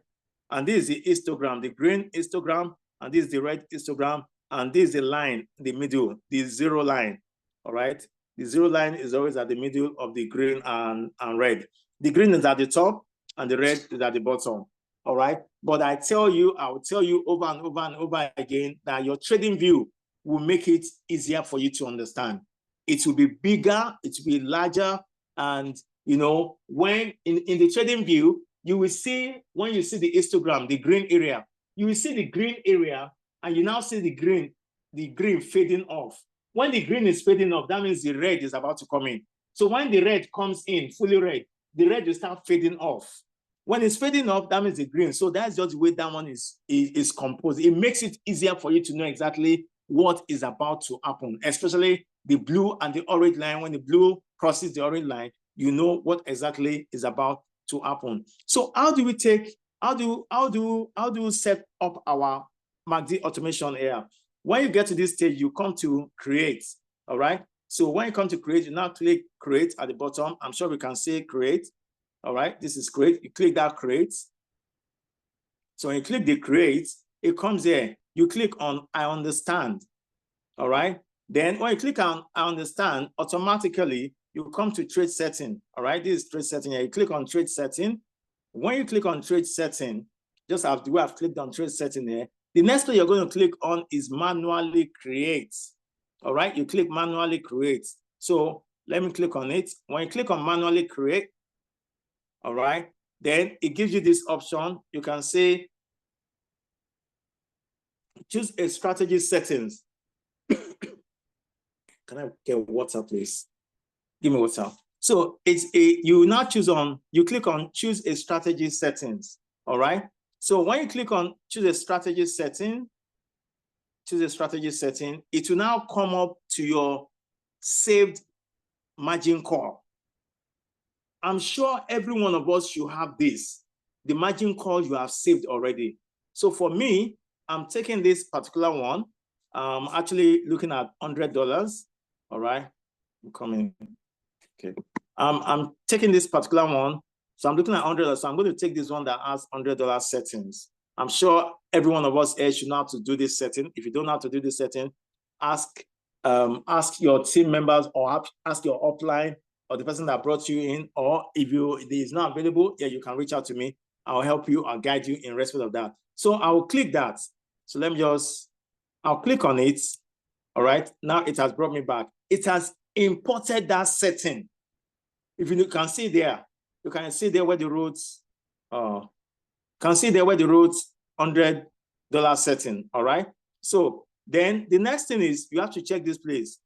And this is the histogram, the green histogram, and this is the red histogram, and this is the line in the middle, the zero line, all right? The zero line is always at the middle of the green and red. The green is at the top, and the red is at the bottom, all right? But I will tell you over and over and over again that your trading view will make it easier for you to understand. It will be bigger, it will be larger, and when in the trading view, you will see, when you see the histogram, the green area, you will see the green area, and you now see the green fading off. When the green is fading off, that means the red is about to come in. So when the red comes in, fully red, the red will start fading off. When it's fading off, that means the green. So that's just the way that one is composed. It makes it easier for you to know exactly what is about to happen, especially the blue and the orange line. When the blue crosses the orange line, you know what exactly is about to happen. So how do we set up our MACD automation here? When you get to this stage, you come to create, all right? So when you come to create, you now click create at the bottom. I'm sure we can say create, all right? This is create. You click that create. So when you click the create, it comes here. You click on I understand, all right? Then when you click on I understand, automatically you come to trade setting, all right? This is trade setting here. You click on trade setting. When you click on trade setting, just as the way I've clicked on trade setting here, the next thing you're going to click on is manually create, all right? You click manually create. So let me click on it. When you click on manually create, all right, then it gives you this option. You can say, choose a strategy settings. Can I get water, please? Give me water. So you now you click on choose a strategy settings, all right? So when you click on choose a strategy setting, it will now come up to your saved margin call. I'm sure every one of us should have this, the margin call you have saved already. So for me, I'm taking this particular one. Actually looking at $100. All right, I'm coming. Okay, I'm taking this particular one. So I'm looking at $100. So I'm going to take this one that has $100 settings. I'm sure every one of us here should know how to do this setting. If you don't know how to do this setting, ask your team members or ask your upline or the person that brought you in, or if it is not available, yeah, you can reach out to me. I'll help you. I'll guide you in respect of that. So I'll click that. So I'll click on it. All right. Now it has brought me back. It has imported that setting. If you can see there, you can see there where the roads, $100 setting. All right. So then the next thing is you have to check this place.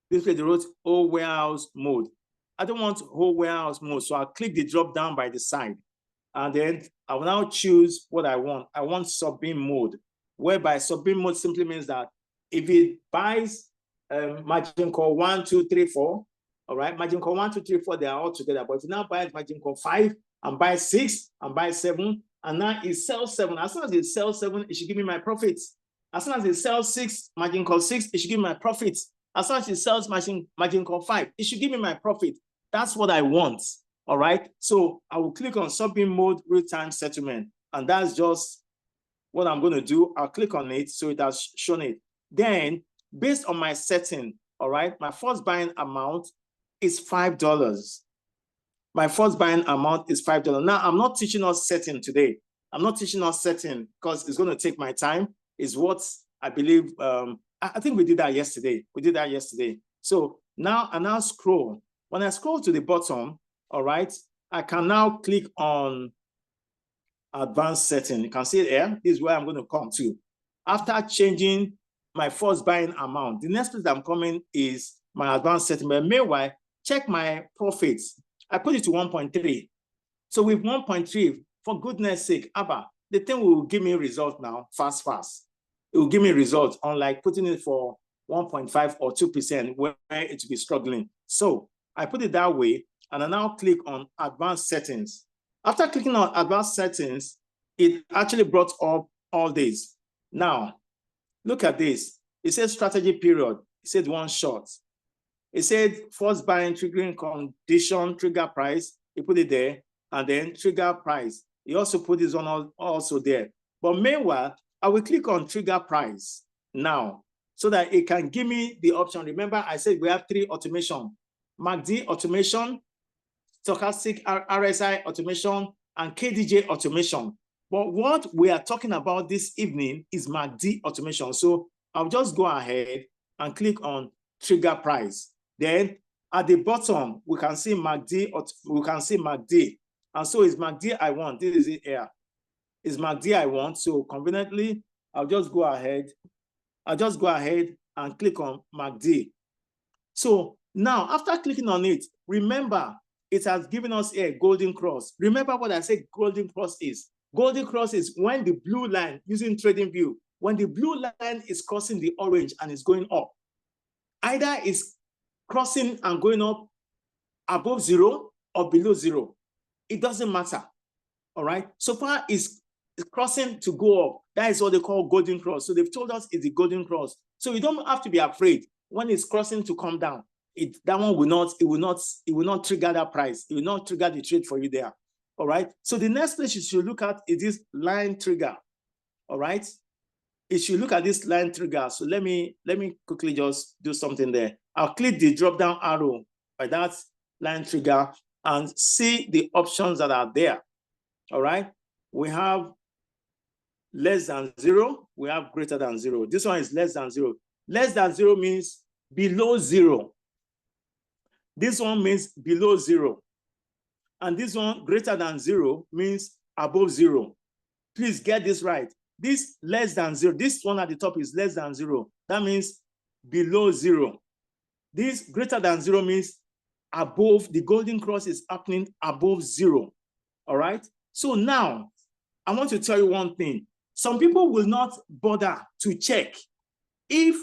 This place, the road whole warehouse mode. I don't want whole warehouse mode. So I'll click the drop down by the side. And then I will now choose what I want. I want sub-bin mode, whereby sub-bin mode simply means that if it buys margin call 1, 2, 3, 4, all right, margin call 1, 2, 3, 4, they are all together. But if you now buy margin call 5 and buy 6 and buy 7, and now it sells 7, as soon as it sells 7, it should give me my profits. As soon as it sells 6, margin call 6, it should give me my profits. As soon as it sells margin call 5, it should give me my profit. That's what I want. All right. So I will click on sub-bin mode real-time settlement. And that's just what I'm going to do. I'll click on it. So it has shown it. Then based on my setting, all right, my first buying amount is $5. My first buying amount is $5. Now I'm not teaching us setting today. I'm not teaching us setting because it's going to take my time. It's what I believe. I think we did that yesterday. So now I now scroll. When I scroll to the bottom, all right, I can now click on advanced setting. You can see it here. This is where I'm going to come to. After changing my first buying amount, the next place I'm coming is my advanced setting. But meanwhile, check my profits. I put it to 1.3. So with 1.3, for goodness sake, Abba, the thing will give me results now, fast. It will give me results, unlike putting it for 1.5 or 2% where it will be struggling. So I put it that way, and I now click on advanced settings. After clicking on advanced settings, it actually brought up all these. Now, look at this. It says strategy period. It said one shot. It said first buying triggering condition, trigger price. He put it there, and then trigger price. He also put this one also there. But meanwhile, I will click on trigger price now so that it can give me the option. Remember, I said we have 3 automation: MACD automation, stochastic RSI automation, and KDJ automation. But what we are talking about this evening is MACD automation. So I'll just go ahead and click on trigger price. Then at the bottom, we can see MACD, and so it's MACD I want. This is it here. It's MACD I want. So conveniently, I'll just go ahead and click on MACD. So now, after clicking on it, remember, it has given us a golden cross. Remember what I said golden cross is. Golden cross is when the blue line, using trading view, when the blue line is crossing the orange and is going up. Either it's crossing and going up above 0 or below 0. It doesn't matter. All right. So far, it's crossing to go up. That is what they call golden cross. So they've told us it's the golden cross. So you don't have to be afraid when it's crossing to come down. That one will not trigger that price. It will not trigger the trade for you there. All right. So the next place you should look at is this line trigger. All right. It should look at this line trigger. So let me quickly just do something there. I'll click the drop down arrow by that line trigger and see the options that are there. All right. We have less than 0. We have greater than 0. This one is less than 0. Less than 0 means below 0. This one means below 0. And this one, greater than 0, means above 0. Please get this right. This less than 0, this one at the top is less than 0. That means below 0. This greater than 0 means above, the golden cross is happening above 0. All right? So now, I want to tell you one thing. Some people will not bother to check if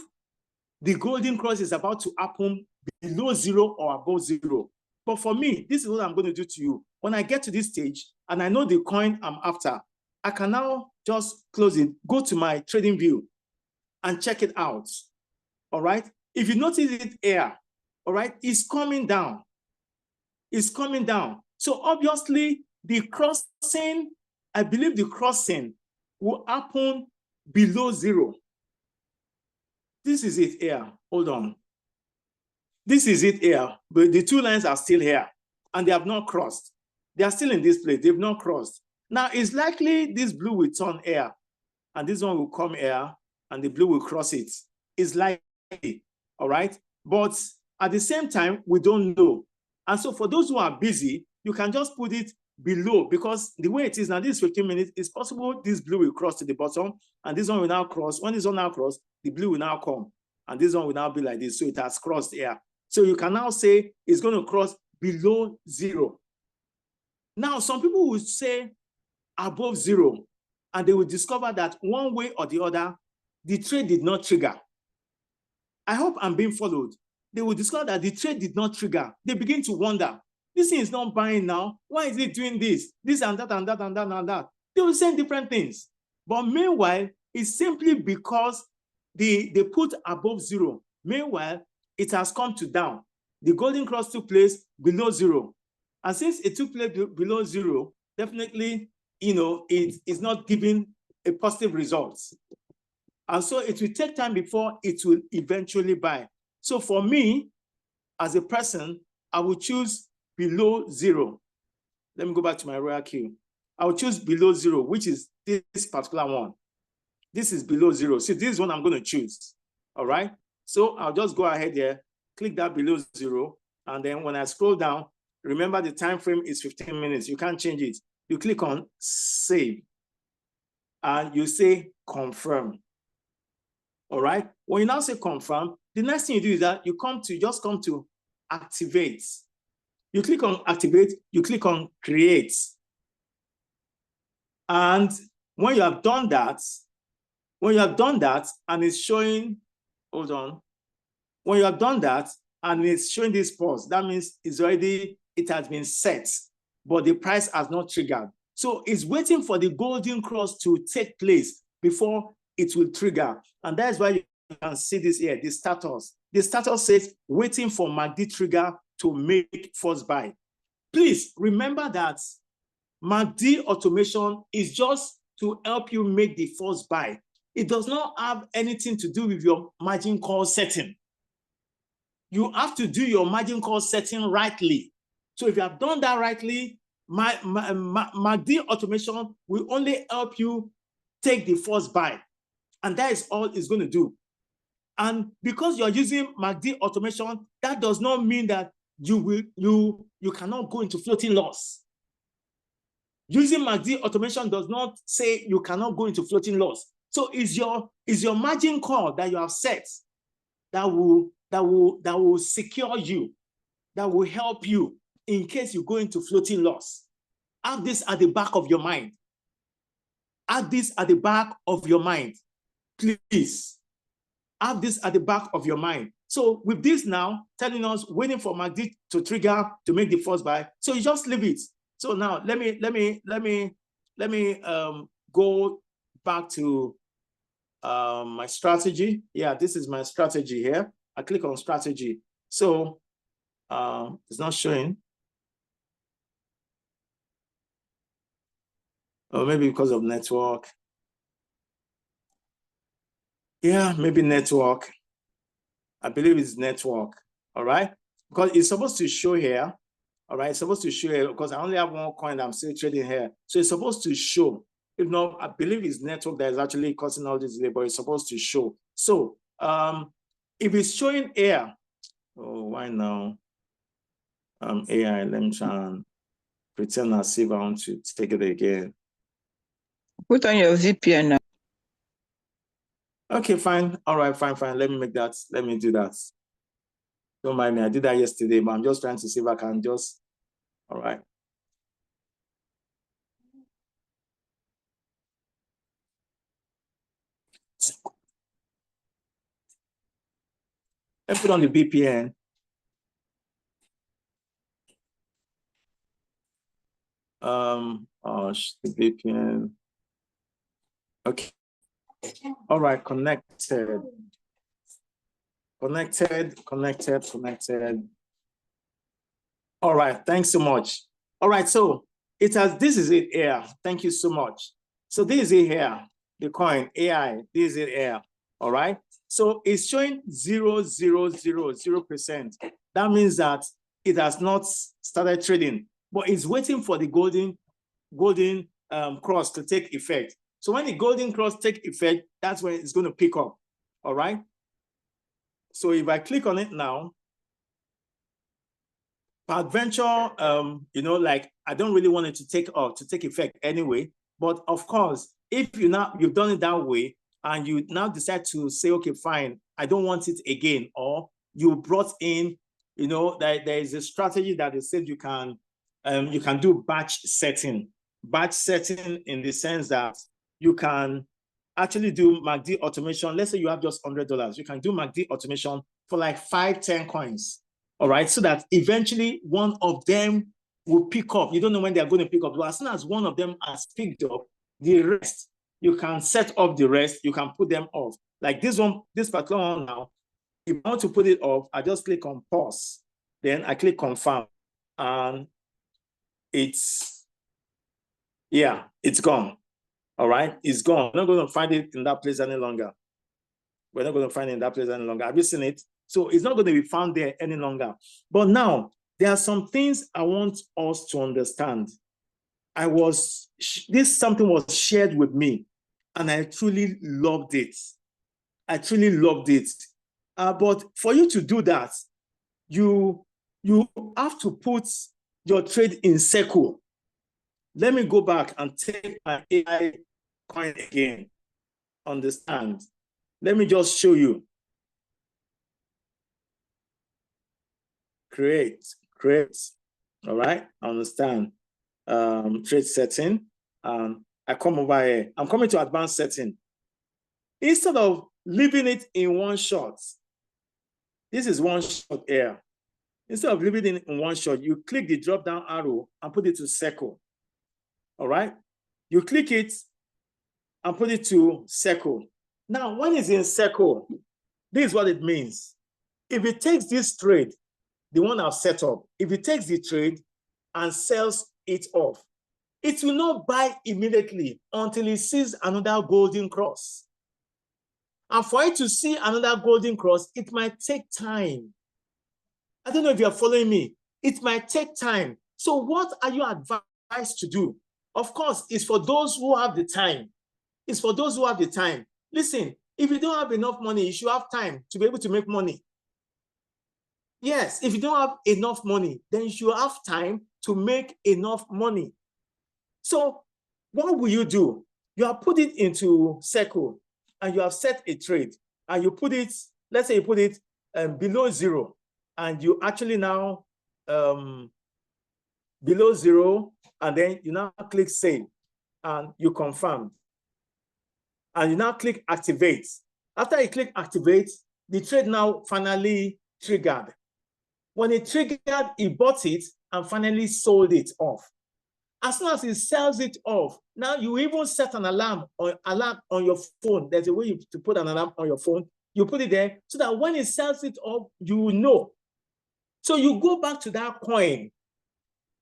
the golden cross is about to happen below 0 or above 0. But for me, this is what I'm going to do to you. When I get to this stage and I know the coin I'm after, I can now just close it, go to my trading view and check it out. All right. If you notice it here, all right, it's coming down. It's coming down. So obviously the crossing, I believe the crossing will happen below zero. This is it here. Hold on. This is it here, but the two lines are still here and they have not crossed. They are still in this place. They've not crossed. Now it's likely this blue will turn here and this one will come here and the blue will cross it. It's likely, all right? But at the same time, we don't know. And so for those who are busy, you can just put it below, because the way it is now, this 15 minutes, it's possible this blue will cross to the bottom and this one will now cross. When this one now cross, the blue will now come and this one will now be like this. So it has crossed here. So you can now say it's going to cross below zero. Now, some people will say above zero, and they will discover that one way or the other, the trade did not trigger. I hope I'm being followed. They will discover that the trade did not trigger. They begin to wonder, this thing is not buying now. Why is it doing this? This and that and that and that and that. They will say different things. But meanwhile, it's simply because they put above zero. Meanwhile, it has come to down. The golden cross took place below zero. And since it took place below zero, definitely, it is not giving a positive result. And so it will take time before it will eventually buy. So for me, as a person, I will choose below zero. Let me go back to my RoyalQ. I will choose below zero, which is this particular one. This is below zero. So this is what I'm going to choose. All right. So I'll just go ahead here, click that below zero. And then when I scroll down, remember the time frame is 15 minutes. You can't change it. You click on save and you say confirm. All right. When you now say confirm, the next thing you do is that you just come to activate. You click on activate, you click on create. And when you have done that, and it's showing, hold on. When you have done that and it's showing this pause, that means it has been set, but the price has not triggered. So it's waiting for the golden cross to take place before it will trigger. And that's why you can see this here, the status. The status says waiting for MACD trigger to make first buy. Please remember that MACD automation is just to help you make the first buy. It does not have anything to do with your margin call setting. You have to do your margin call setting rightly. So if you have done that rightly, MACD automation will only help you take the first buy. And that is all it's going to do. And because you're using MACD automation, that does not mean that you cannot go into floating loss. Using MACD automation does not say you cannot go into floating loss. So is your margin call that you have set that will secure you, that will help you in case you go into floating loss. Have this at the back of your mind. Have this at the back of your mind. Please. Have this at the back of your mind. So with this now telling us waiting for MACD to trigger to make the first buy, so you just leave it. So now let me go back to my strategy. Yeah, this is my strategy here. I click on strategy. So it's not showing. Or maybe because of network. Yeah, maybe network. I believe it's network. All right. Because it's supposed to show here. All right. It's supposed to show here because I only have one coin I'm still trading here. So it's supposed to show. If not, I believe it's network that is actually causing all this delay, but it's supposed to show. So if it's showing here, oh, why now? AI, let me try and pretend as if I want to take it again. Put on your VPN now. Okay, fine. All right, fine. Let me make that. Let me do that. Don't mind me. I did that yesterday, but I'm just trying to see if I can just. All right. Let's put on the VPN. The VPN. Okay. All right, connected. Connected. All right, thanks so much. All right, so this is it here. Thank you so much. So this is it here, the coin, AI, this is it here. All right, so it's showing 0.000%. That means that it has not started trading, but it's waiting for the golden cross to take effect. So when the golden cross take effect, that's when it's going to pick up. All right. So if I click on it now, peradventure, like I don't really want it to take effect anyway. But of course, if you've done it that way and you now decide to say, okay, fine, I don't want it again, or you brought in, that there is a strategy that they said you can do batch setting. Batch setting in the sense that you can actually do MACD automation. Let's say you have just $100. You can do MACD automation for like 5-10 coins. All right. So that eventually one of them will pick up. You don't know when they're going to pick up. But as soon as one of them has picked up, the rest, you can set up the rest. You can put them off. Like this particular one now, if I want to put it off, I just click on pause. Then I click confirm. And it's gone. All right, it's gone. We're not going to find it in that place any longer. We're not going to find it in that place any longer. Have you seen it? So it's not going to be found there any longer. But now, there are some things I want us to understand. Something was shared with me, and I truly loved it. But for you to do that, you have to put your trade in circle. Let me go back and take my AI coin again. Understand? Let me just show you. Create. All right, understand. Trade setting. I come over here. I'm coming to advanced setting. Instead of leaving it in one shot, this is one shot here. Instead of leaving it in one shot, you click the drop down arrow and put it to circle. All right, you click it and put it to circle. Now, when it's in circle, this is what it means. If it takes this trade, the one I've set up, if it takes the trade and sells it off, it will not buy immediately until it sees another golden cross. And for it to see another golden cross, it might take time. I don't know if you're following me. It might take time. So what are you advised to do? Of course, it's for those who have the time. Listen, if you don't have enough money, you should have time to be able to make money. Yes, if you don't have enough money, then you should have time to make enough money. So what will you do? You have put it into circle and you have set a trade and you put it, let's say you put it below zero, and you actually now below zero, and then you now click save and you confirm. And you now click activate. After you click activate, the trade now finally triggered. When it triggered, he bought it and finally sold it off. As soon as he sells it off, now you even set an alarm on your phone. There's a way to put an alarm on your phone. You put it there so that when he sells it off, you will know. So you go back to that coin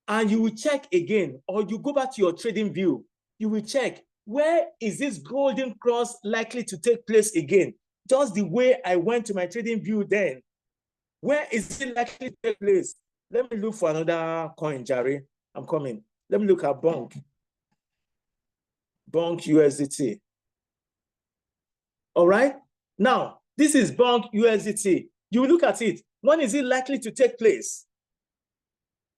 and you will check again, or you go back to your trading view. You will check, where is this golden cross likely to take place again? Just the way I went to my trading view then. Where is it likely to take place? Let me look for another coin, Jerry. I'm coming. Let me look at Bonk USDT. All right. Now, this is Bonk USDT. You look at it. When is it likely to take place?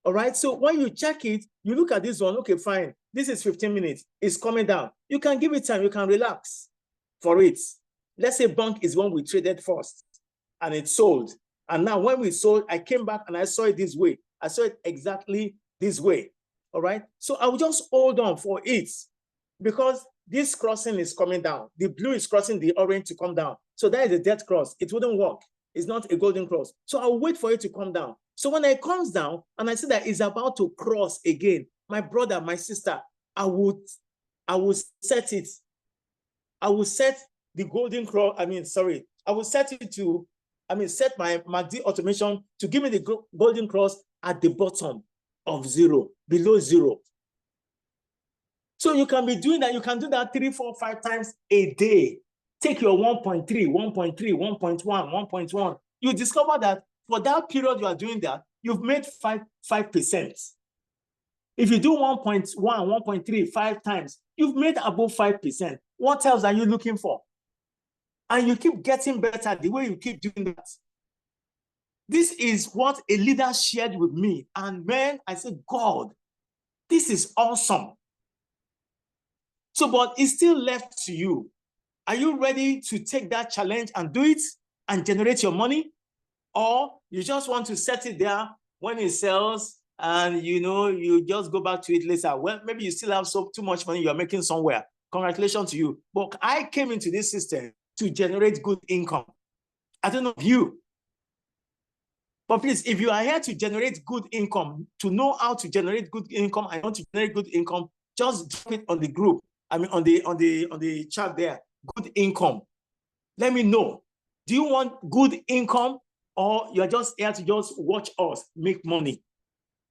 All right. So when you check it, you look at this one. Okay, fine. This is 15 minutes. It's coming down. You can give it time. You can relax for it. Let's say Bonk is one we traded first and it sold. And now when we sold, I came back and I saw it this way. I saw it exactly this way. All right. So I will just hold on for it because this crossing is coming down. The blue is crossing the orange to come down. So that is a dead cross. It wouldn't work. It's not a golden cross. So I'll wait for it to come down. So when it comes down and I see that it's about to cross again, my brother, my sister, I would set it I will set the golden cross, I will set it to, set my MACD automation to give me the golden cross at the bottom of zero, below zero. So you can be doing that. You can do that 3, 4, 5 times a day. Take your 1.3, 1.3, 1.1, 1.1. You discover that for that period you are doing that, you've made 5%. If you do 1.1, 1.3, 5 times, you've made above 5%. What else are you looking for? And you keep getting better the way you keep doing that. This is what a leader shared with me. And man, I said, God, this is awesome. So, but it's still left to you. Are you ready to take that challenge and do it and generate your money? Or you just want to set it there when it sells and you just go back to it later? Well, maybe you still have too much money you're making somewhere. Congratulations to you. But I came into this system to generate good income. I don't know you. But please, if you are here to generate good income, to know how to generate good income, I want to generate good income, just drop it on the group. On the chat there, good income. Let me know. Do you want good income, or you're just here to just watch us make money?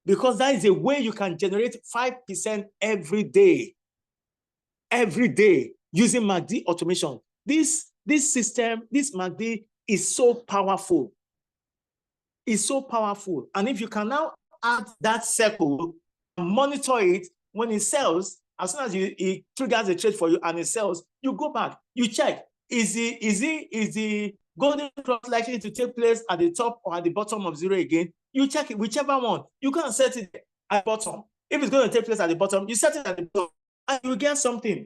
Because that is a way you can generate 5% every day using MACD automation. This system, this MACD is so powerful. It's so powerful. And if you can now add that circle and monitor it when it sells, as soon as it triggers a trade for you and it sells, you go back, you check. Is the golden cross likely to take place at the top or at the bottom of zero again? You check it, whichever one. You can set it at the bottom. If it's going to take place at the bottom, you set it at the bottom and you get something.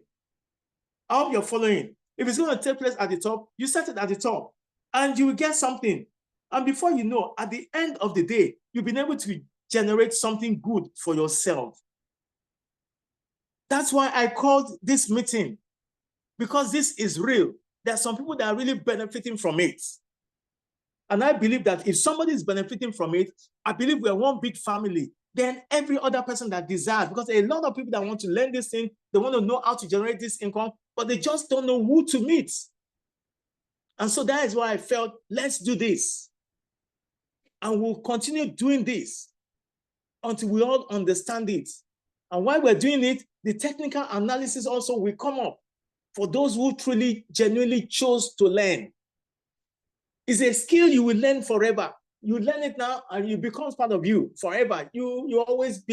I hope you're following. If it's going to take place at the top, you set it at the top and you will get something. And before you know, at the end of the day, you've been able to generate something good for yourself. That's why I called this meeting, because this is real. There are some people that are really benefiting from it. And I believe that if somebody is benefiting from it, I believe we're one big family. Then every other person that desires, because a lot of people that want to learn this thing, they want to know how to generate this income, but they just don't know who to meet. And so that is why I felt, let's do this. And we'll continue doing this until we all understand it. And while we're doing it, the technical analysis also will come up for those who truly, genuinely chose to learn. It's a skill you will learn forever. You learn it now and it becomes part of you forever. You always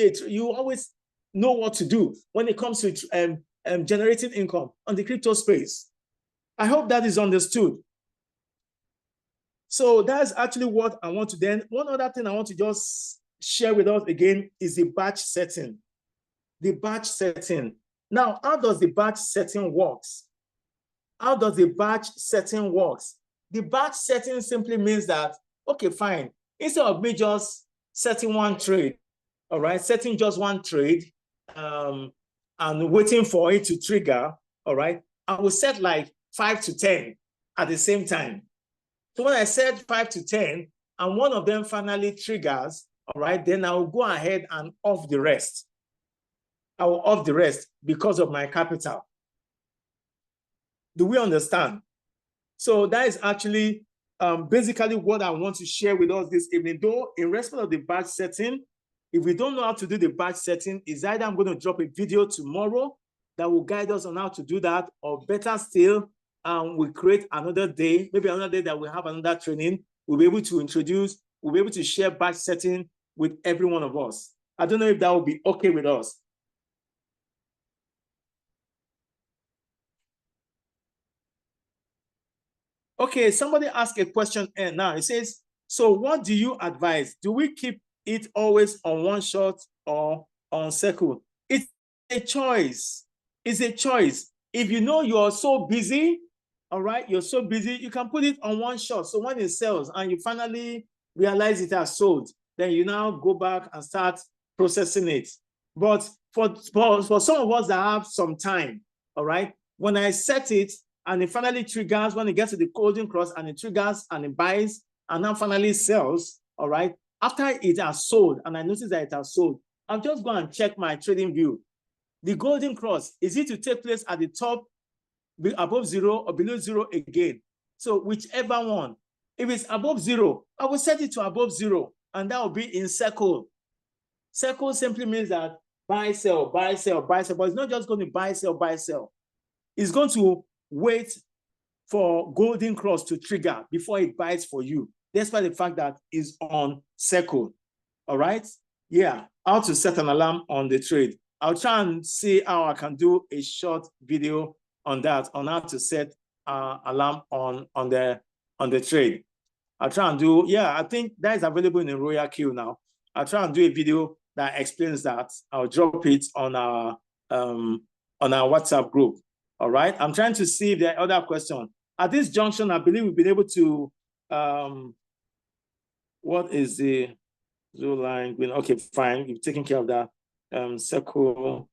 know what to do when it comes to generating income on the crypto space. I hope that is understood. So that's actually what I want to then. One other thing I want to just share with us again is the batch setting. The batch setting. Now, how does the batch setting works? How does the batch setting works? The batch setting simply means that, okay, fine. Instead of me just setting one trade, all right, setting just one trade and waiting for it to trigger, all right, I will set like 5 to 10 at the same time. So when I set 5 to 10 and one of them finally triggers, all right, then I will go ahead and off the rest. I will off the rest because of my capital. Do we understand? So that is actually basically what I want to share with us this evening. Though in respect of the batch setting, if we don't know how to do the batch setting, is either I'm going to drop a video tomorrow that will guide us on how to do that, or better still, we'll create another day, maybe another day that we'll have another training. We'll be able to introduce, we'll be able to share batch setting with every one of us. I don't know if that will be okay with us. Okay, somebody asked a question and now it says, so what do you advise? Do we keep it always on one shot or on circle? It's a choice. It's a choice. If you know you're so busy, all right, you're so busy, you can put it on one shot. So when it sells and you finally realize it has sold, then you now go back and start processing it. But for some of us that have some time, all right, when I set it, and it finally triggers when it gets to the golden cross and it triggers and it buys and now finally sells, all right? After it has sold and I notice that it has sold, I'll just go and check my trading view. The golden cross, is it to take place at the top, above 0 or below 0 again. So whichever one. If it's above 0, I will set it to above 0, and that will be in circle. Circle simply means that buy, sell, buy, sell, buy, sell, but it's not just going to buy, sell, buy, sell. It's going to wait for golden cross to trigger before it buys for you, despite the fact that it's on circle. All right? Yeah, how to set an alarm on the trade. I'll try and see how I can do a short video on that, on how to set alarm on the trade. I'll try and do, yeah, I think that is available in the RoyalQ now. I'll try and do a video that explains that. I'll drop it on our WhatsApp group. All right. I'm trying to see if there are other questions. At this junction, I believe we've been able to, what is the zero line? Okay, fine. You've taken care of that. Circle.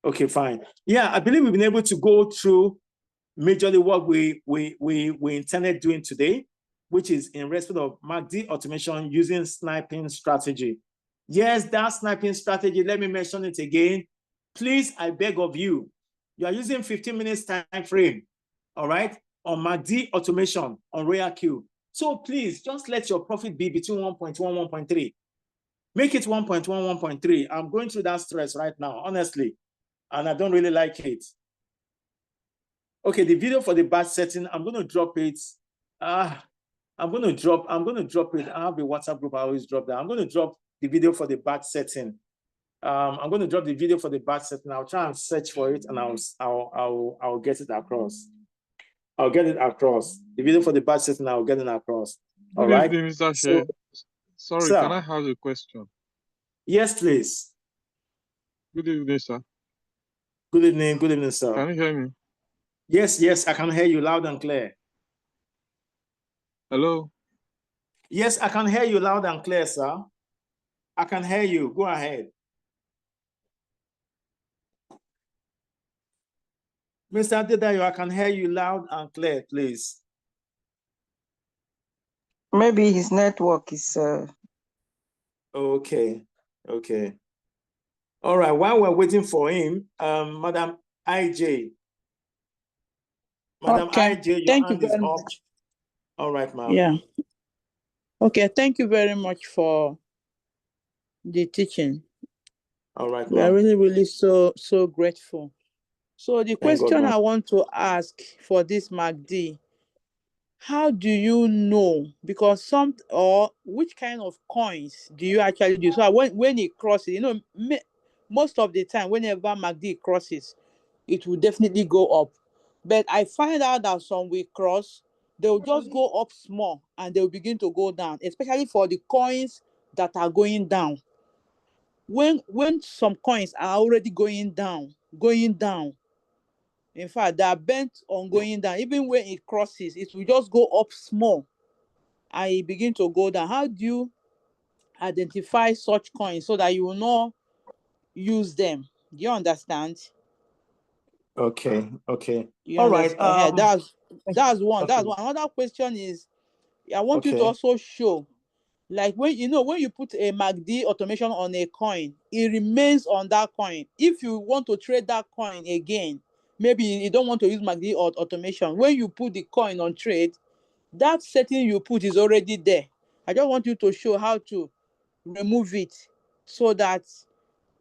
Okay, fine. Yeah, I believe we've been able to go through majorly what we intended doing today, which is in respect of MACD automation using sniping strategy. Yes, that sniping strategy, let me mention it again. Please, I beg of you, you are using 15 minutes time frame, all right, on MACD automation on RoyalQ. So please, just let your profit be between 1.1 and 1.3. Make it 1.1, 1.3. I'm going through that stress right now, honestly, and I don't really like it. Okay, the video for the batch setting, I'm going to drop it. I'm going to drop it. I have a WhatsApp group. I always drop that. I'm going to drop the video for the batch setting. I'm going to drop the video for the batch setting. I'll try and search for it, and I'll get it across. I'll get it across. The video for the batch setting, I'll get it across. All right. Good evening, Mr. Shea. Sorry, sir, can I have a question? Yes, please. Good evening, sir. Good evening, sir. Can you hear me? Yes, I can hear you loud and clear. Hello? Yes, I can hear you loud and clear, sir. I can hear you. Go ahead. Mr. Adedayo, I can hear you loud and clear, please. Maybe his network is... Okay. All right, while we're waiting for him, Madam IJ. Madam Okay. IJ, your Thank you hand is very up. much. All right, ma'am. Yeah. Okay, thank you very much for the teaching. All right, We are ma'am. really so grateful. So the Thank God, question ma'am. I want to ask for this MACD, how do you know? Because which kind of coins do you actually do? So when it crosses, you know, most of the time, whenever MACD crosses, it will definitely go up. But I find out that some will cross, they'll just go up small and they'll begin to go down, especially for the coins that are going down. When some coins are already going down, in fact, they are bent on going down. Even when it crosses, it will just go up small and it begin to go down. How do you identify such coins so that you will not use them? Do you understand? Okay. You All right. understand? That's one. Okay. That's one. Another question is, I want you to Okay. also show, like when you put a MACD automation on a coin, it remains on that coin. If you want to trade that coin again, maybe you don't want to use MACD or automation. When you put the coin on trade, that setting you put is already there. I just want you to show how to remove it so that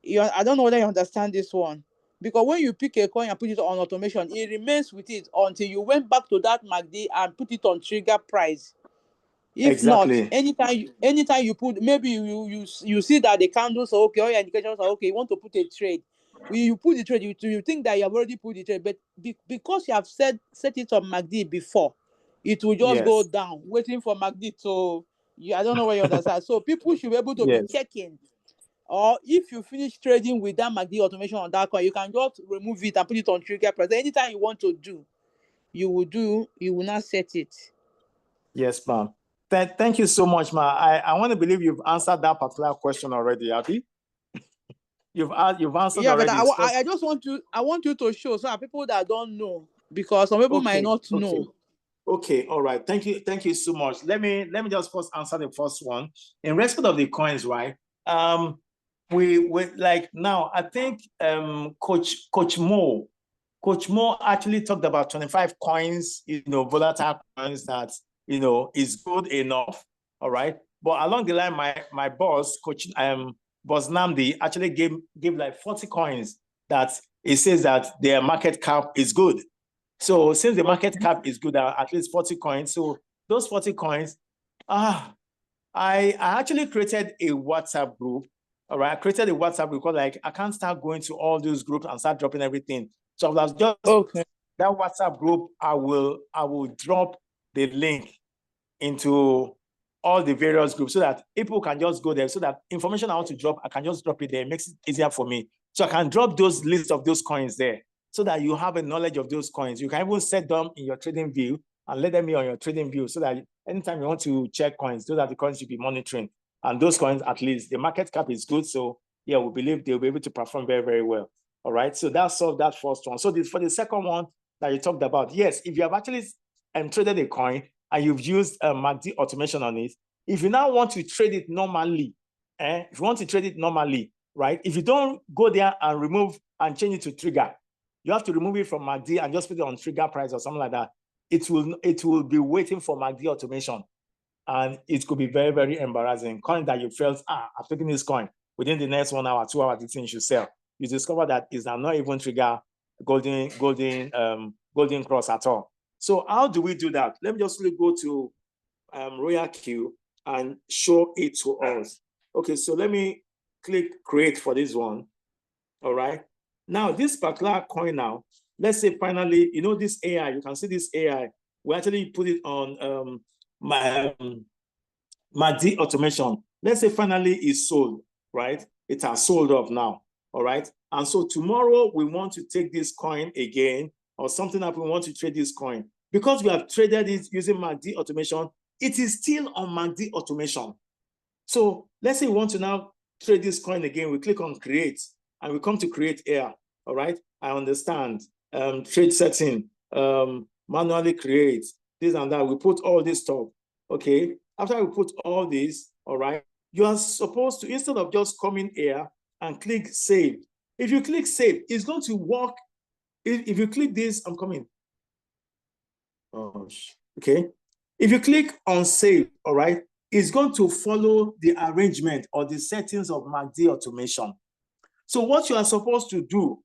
I don't know whether you understand this one. Because when you pick a coin and put it on automation, it remains with it until you went back to that MACD and put it on trigger price. If Exactly. not, anytime you put, maybe you see that the candles are okay, all your indications are okay, you want to put a trade. When you put the trade, you think that you have already put the trade, but because you have set it on MACD before, it will just go Yes. down, waiting for MACD to, I don't know where you understand. So people should be able to be Yes. checking. Or if you finish trading with that MACD automation on that coin, you can just remove it and put it on trigger price. Anytime you want to do, you will not set it. Yes, ma'am. Thank you so much, ma'am. I want to believe you've answered that particular question already, Abby. You've answered Yeah, but already. I just want you to show some people that don't know, because some people might not know. Okay, all right. Thank you so much. Let me just first answer the first one. In respect of the coins, right? We like now, I think Coach Mo Coach Mo actually talked about 25 coins, volatile coins that, is good enough. All right. But along the line, my boss, Coach Boss Namdi, actually gave like 40 coins that it says that their market cap is good. So since the market cap is good, at least 40 coins. So those 40 coins, I actually created a WhatsApp group. All right, I created a WhatsApp group because like I can't start going to all those groups and start dropping everything. So I was just that WhatsApp group. I will drop the link into all the various groups so that people can just go there. So that information I want to drop, I can just drop it there. It makes it easier for me. So I can drop those lists of those coins there so that you have a knowledge of those coins. You can even set them in your trading view and let them be on your trading view so that anytime you want to check coins, those are the coins you'll be monitoring. And those coins, at least the market cap is good. So yeah, we believe they'll be able to perform very, very well. All right. So that solved that first one. So for the second one that you talked about, yes, if you have actually traded a coin and you've used MACD automation on it, if you now want to trade it normally, if you want to trade it normally, right? If you don't go there and remove and change it to trigger, you have to remove it from MACD and just put it on trigger price or something like that. It will be waiting for MACD automation. And it could be very, very embarrassing. Coin that you felt, I've taken this coin. Within the next 1 hour, 2 hours, this thing should sell. You discover that it's not even trigger golden cross at all. So how do we do that? Let me just go to RoyalQ and show it to us. Okay, so let me click create for this one. All right. Now, this particular coin now, let's say finally, this AI, you can see this AI. We actually put it on MACD automation. Let's say finally it's sold, right? It has sold off now. All right. And so tomorrow we want to take this coin again or something that we want to trade this coin. Because we have traded it using MACD automation, it is still on MACD automation. So let's say we want to now trade this coin again. We click on create and we come to create here. All right. I understand. Trade setting, manually create this and that. We put all this stuff. Okay. After we put all this, all right, you are supposed to, instead of just coming here and click save. If you click save, it's going to work. If you click this, I'm coming. Oh, okay. If you click on save, all right, it's going to follow the arrangement or the settings of MACD automation. So what you are supposed to do,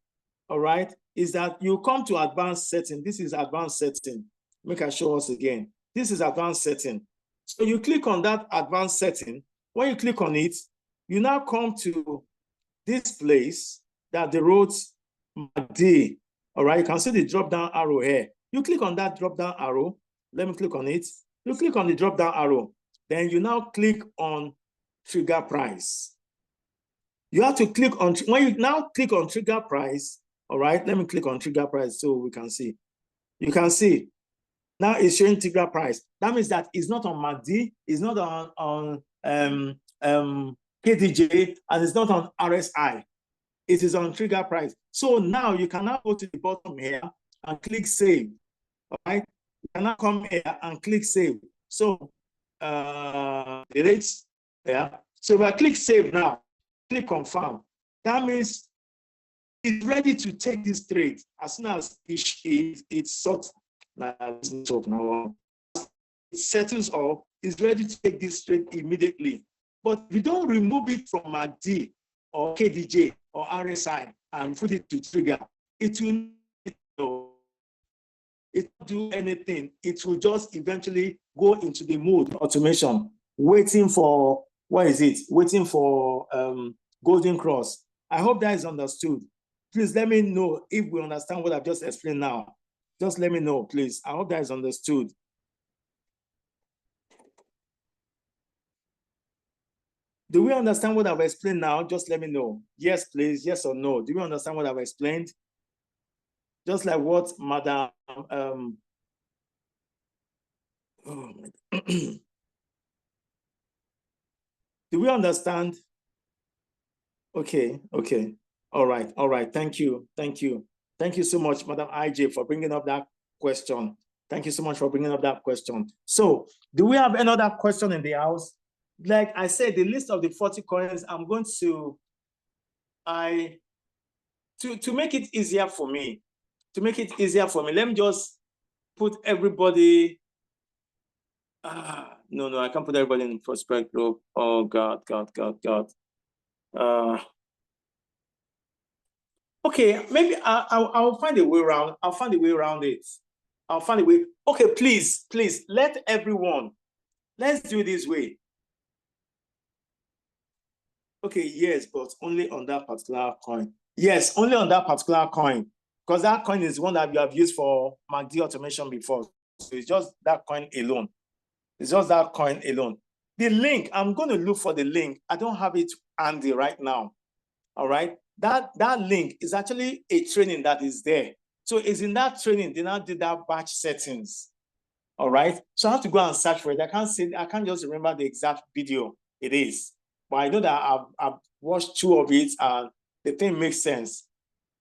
all right, is that you come to advanced setting. This is advanced setting. Make I show us again. This is advanced setting. So you click on that advanced setting. When you click on it, you now come to this place that the roads MACD. All right, you can see the drop-down arrow here. You click on that drop-down arrow. Let me click on it. You click on the drop-down arrow. Then you now click on trigger price. You have to click on, when you now click on trigger price, all right, let me click on trigger price so we can see. You can see, now it's showing trigger price. That means that it's not on MACD, it's not on KDJ, and it's not on RSI. It is on trigger price. So now you can now go to the bottom here and click save, all right? You can now come here and click save. So the rates, yeah. So if I click save now, click confirm. That means it's ready to take this trade as soon as it sorts. Now it settles up, it's ready to take this trade immediately. But if you don't remove it from MACD or KDJ or RSI and put it to trigger, it will not do anything. It will just eventually go into the mode automation, waiting for, what is it? Waiting for golden cross. I hope that is understood. Please let me know if we understand what I've just explained now. Just let me know, please. I hope that is understood. Do we understand what I've explained now? Just let me know. Yes, please. Yes or no. Do we understand what I've explained? Just like what Madam oh my do we understand? Okay, okay. All right, all right. Thank you, thank you. Thank you so much, Madam IJ, for bringing up that question. Thank you so much for bringing up that question. So, do we have another question in the house? Like I said, the list of the 40 coins, I'm going to, to make it easier for me, to make it easier for me, let me just put everybody. No, I can't put everybody in the prospect group. Oh God. Okay, maybe I'll find a way around. I'll find a way around it. I'll find a way. Okay, please, let everyone. Let's do it this way. Okay, yes, but only on that particular coin. Yes, only on that particular coin, because that coin is one that you have used for MACD automation before. So it's just that coin alone. It's just that coin alone. The link, I'm going to look for the link. I don't have it handy right now. All right. That link is actually a training that is there. So it's in that training, they now did that batch settings. All right. So I have to go and search for it. I can't just remember the exact video it is. But I know that I've watched 2 of it and the thing makes sense.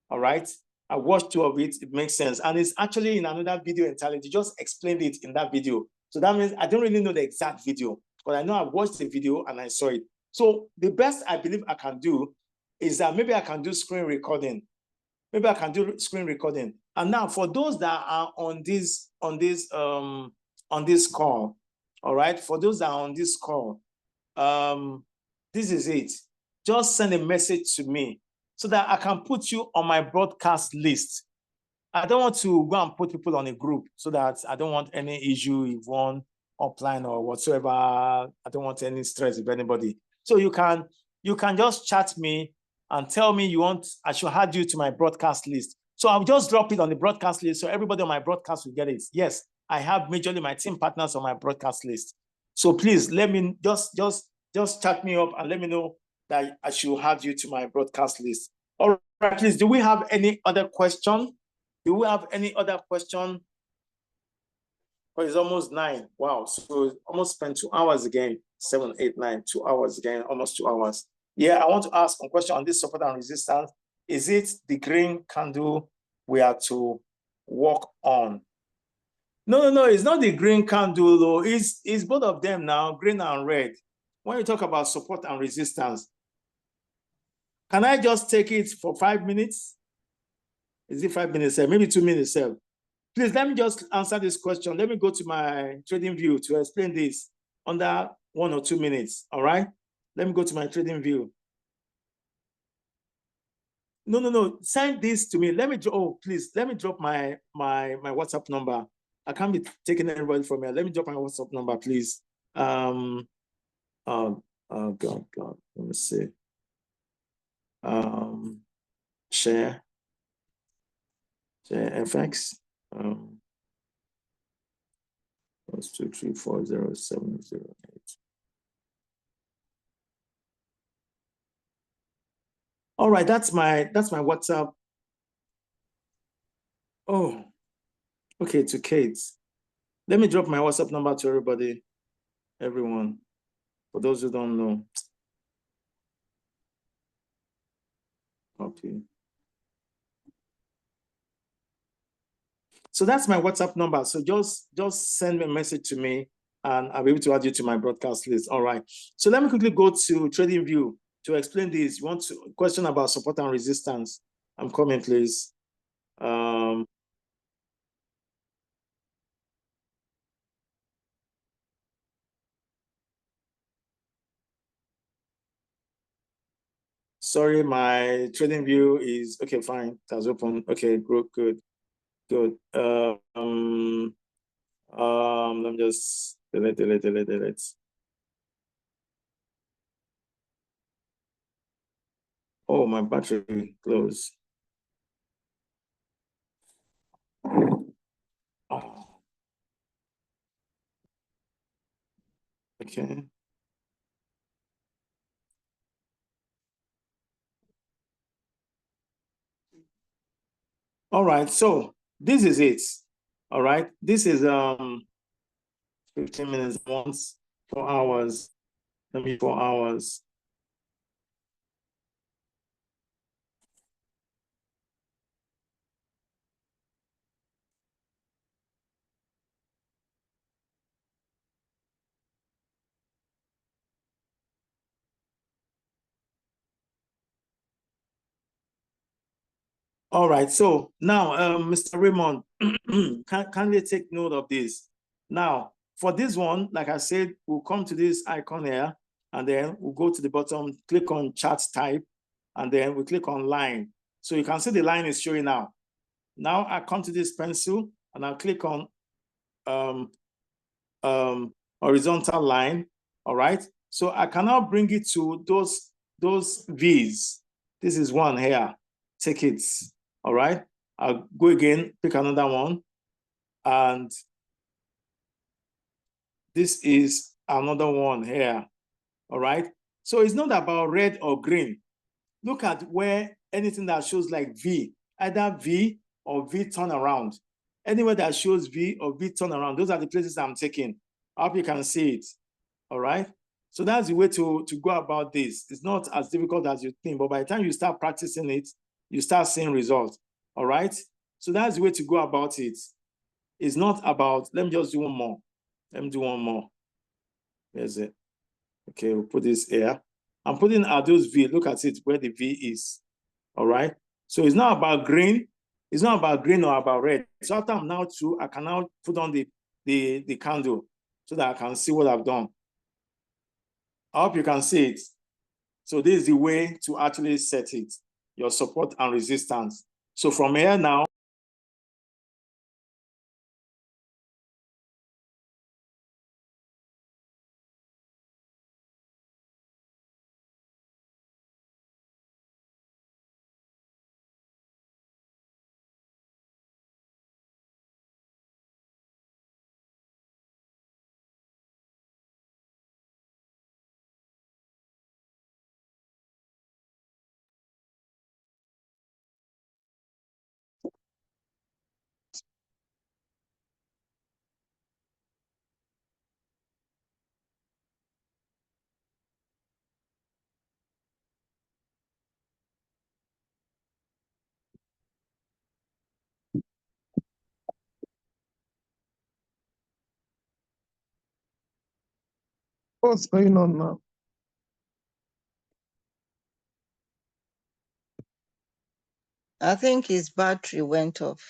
All right. I watched 2 of it, it makes sense. And it's actually in another video entirely. They just explained it in that video. So that means I don't really know the exact video, but I know I watched the video and I saw it. So the best I believe I can do is that maybe I can do screen recording. Maybe I can do screen recording. And now for those that are on this call, all right, for those that are on this call, this is it. Just send a message to me so that I can put you on my broadcast list. I don't want to go and put people on a group so that I don't want any issue if one offline or whatsoever. I don't want any stress with anybody. So you can just chat me and tell me I should add you to my broadcast list. So I'll just drop it on the broadcast list so everybody on my broadcast will get it. Yes, I have majorly my team partners on my broadcast list. So please let me just chat me up and let me know that I should add you to my broadcast list. All right, please, do we have any other question? Do we have any other question? Oh, it's almost 9. Wow, so almost spent 2 hours again. 7, 8, 9, 2 hours again, almost 2 hours. Yeah, I want to ask a question on this support and resistance. Is it the green candle we are to work on? No, it's not the green candle though. It's both of them now, green and red. When you talk about support and resistance, can I just take it for 5 minutes? Is it 5 minutes? Maybe 2 minutes. Please let me just answer this question. Let me go to my trading view to explain this under 1 or 2 minutes. All right. Let me go to my trading view. No. Send this to me. Please let me drop my WhatsApp number. I can't be taking everybody from here. Let me drop my WhatsApp number, please. Oh God. Let me see. Share FX. 1-2-3-4-0-7-0-8. All right, that's my WhatsApp. Oh, okay, to Kate. Let me drop my WhatsApp number to everyone. For those who don't know. Okay. So that's my WhatsApp number. So just send me a message to me and I'll be able to add you to my broadcast list. All right. So let me quickly go to TradingView to explain this. You want to question about support and resistance? I'm coming, please. Sorry, my TradingView is okay. Fine, that's open. Okay, good. Let me just delete. Oh, my battery closed. Oh. Okay. All right, so this is it. All right, this is 15 minutes once, 4 hours. Let me 4 hours. All right, so now, Mr. Raymond, can you take note of this? Now, for this one, like I said, we'll come to this icon here, and then we'll go to the bottom, click on chart type, and then we click on line. So you can see the line is showing now. Now I come to this pencil, and I'll click on horizontal line, all right? So I can now bring it to those V's. This is one here, take it, all right? I'll go again, pick another one, and this is another one here, all right? So it's not about red or green. Look at where anything that shows like V, either V or V turnaround. Anywhere that shows V or V turnaround, those are the places I'm taking. I hope you can see it, all right? So that's the way to go about this. It's not as difficult as you think, but by the time you start practicing it, you start seeing results, all right? So that's the way to go about it. It's not about, let me just do one more. Let me do one more. There's it. Okay, we'll put this here. I'm putting at those V, look at it, where the V is, all right? So it's not about green. It's not about green or about red. So after I'm now through, I can now put on the candle so that I can see what I've done. I hope you can see it. So this is the way to actually set it, your support and resistance. So from here now, What's going on now? I think his battery went off.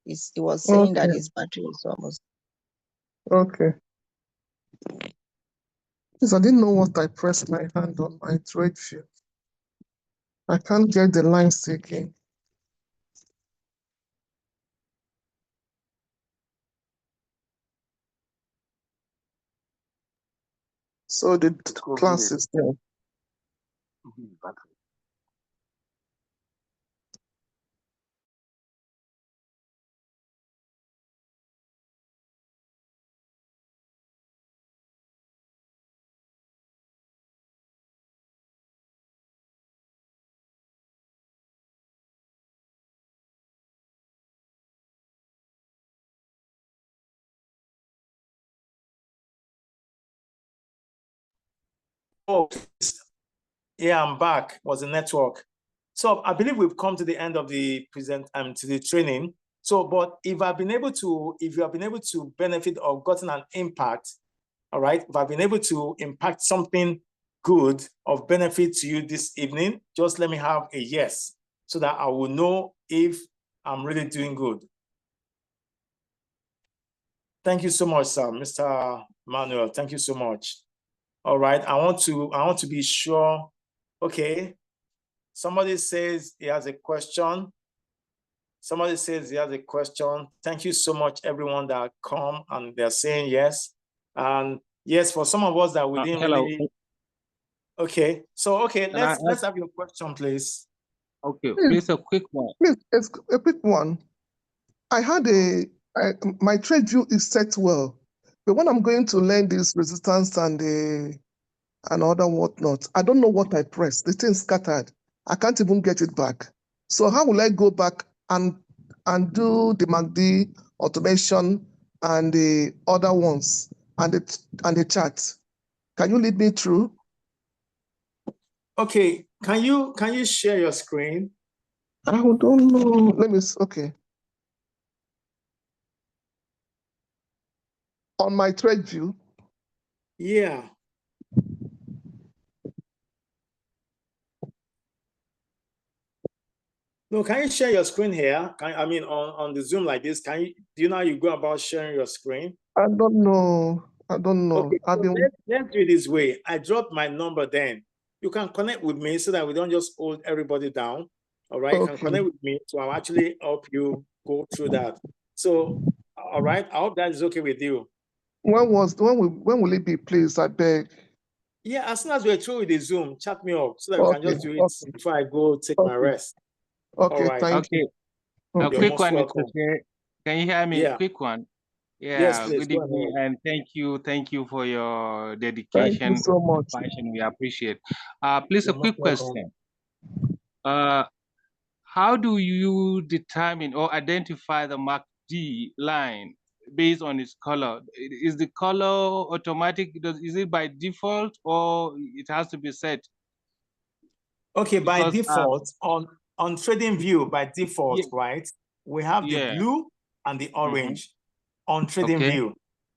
He was saying that Okay, his battery was almost. okay. Because I didn't know what I pressed my hand on my trade view. I can't get the lines taken. So the class is there. oh, yeah, I'm back, was the network. So I believe we've come to the end of the to the training. So, but if you have been able to benefit or gotten an impact, all right, if I've been able to impact something good of benefit to you this evening, just let me have a yes so that I will know if I'm really doing good. Thank you so much, sir, Mr. Manuel. Thank you so much. All right, I want to be sure. Okay, somebody says he has a question. Somebody says he has a question. Thank you so much, everyone that come and they're saying yes. And yes, for some of us that we didn't hello. really. Okay, so okay, Can I let's have your question, please. Okay, Please, please a quick one. please, it's a quick one. I had my trade view is set well, but when I'm going to learn this resistance and other whatnot, I don't know what I pressed. The thing scattered. I can't even get it back. So how will I go back and do the MACD automation and the other ones and the chart? Can you lead me through? Okay, can you share your screen? I don't know. Okay. On my trade view. Yeah. No, can you share your screen here? I mean, on the Zoom like this, do you know how you go about sharing your screen? I don't know. I don't know. Okay, I've so been let's do it this way. I dropped my number then. You can connect with me so that we don't just hold everybody down. All right, you can okay. connect with me, so I'll actually help you go through that. So, all right, I hope that is okay with you. When will it be, please? I beg. Yeah, as soon as we're through with the Zoom, chat me up so that we can Okay, just do it before I go take my okay. rest. Okay, All right. thank Okay, you. a Okay. You're quick most one, Mr. welcome. Chair. Can you hear me? Yeah. Quick one. Yes, Yeah, please, good go evening, ahead. and thank you for your Thank you dedication so and much. passion. We appreciate. Please, a You're most quick welcome. question. How do you determine or identify the Mark D line based on its color? Is the color automatic? Is it by default or it has to be set? Okay, by Because, default, on Trading View, by default, yeah, right, we have the yeah. blue and the orange on Trading Okay. View.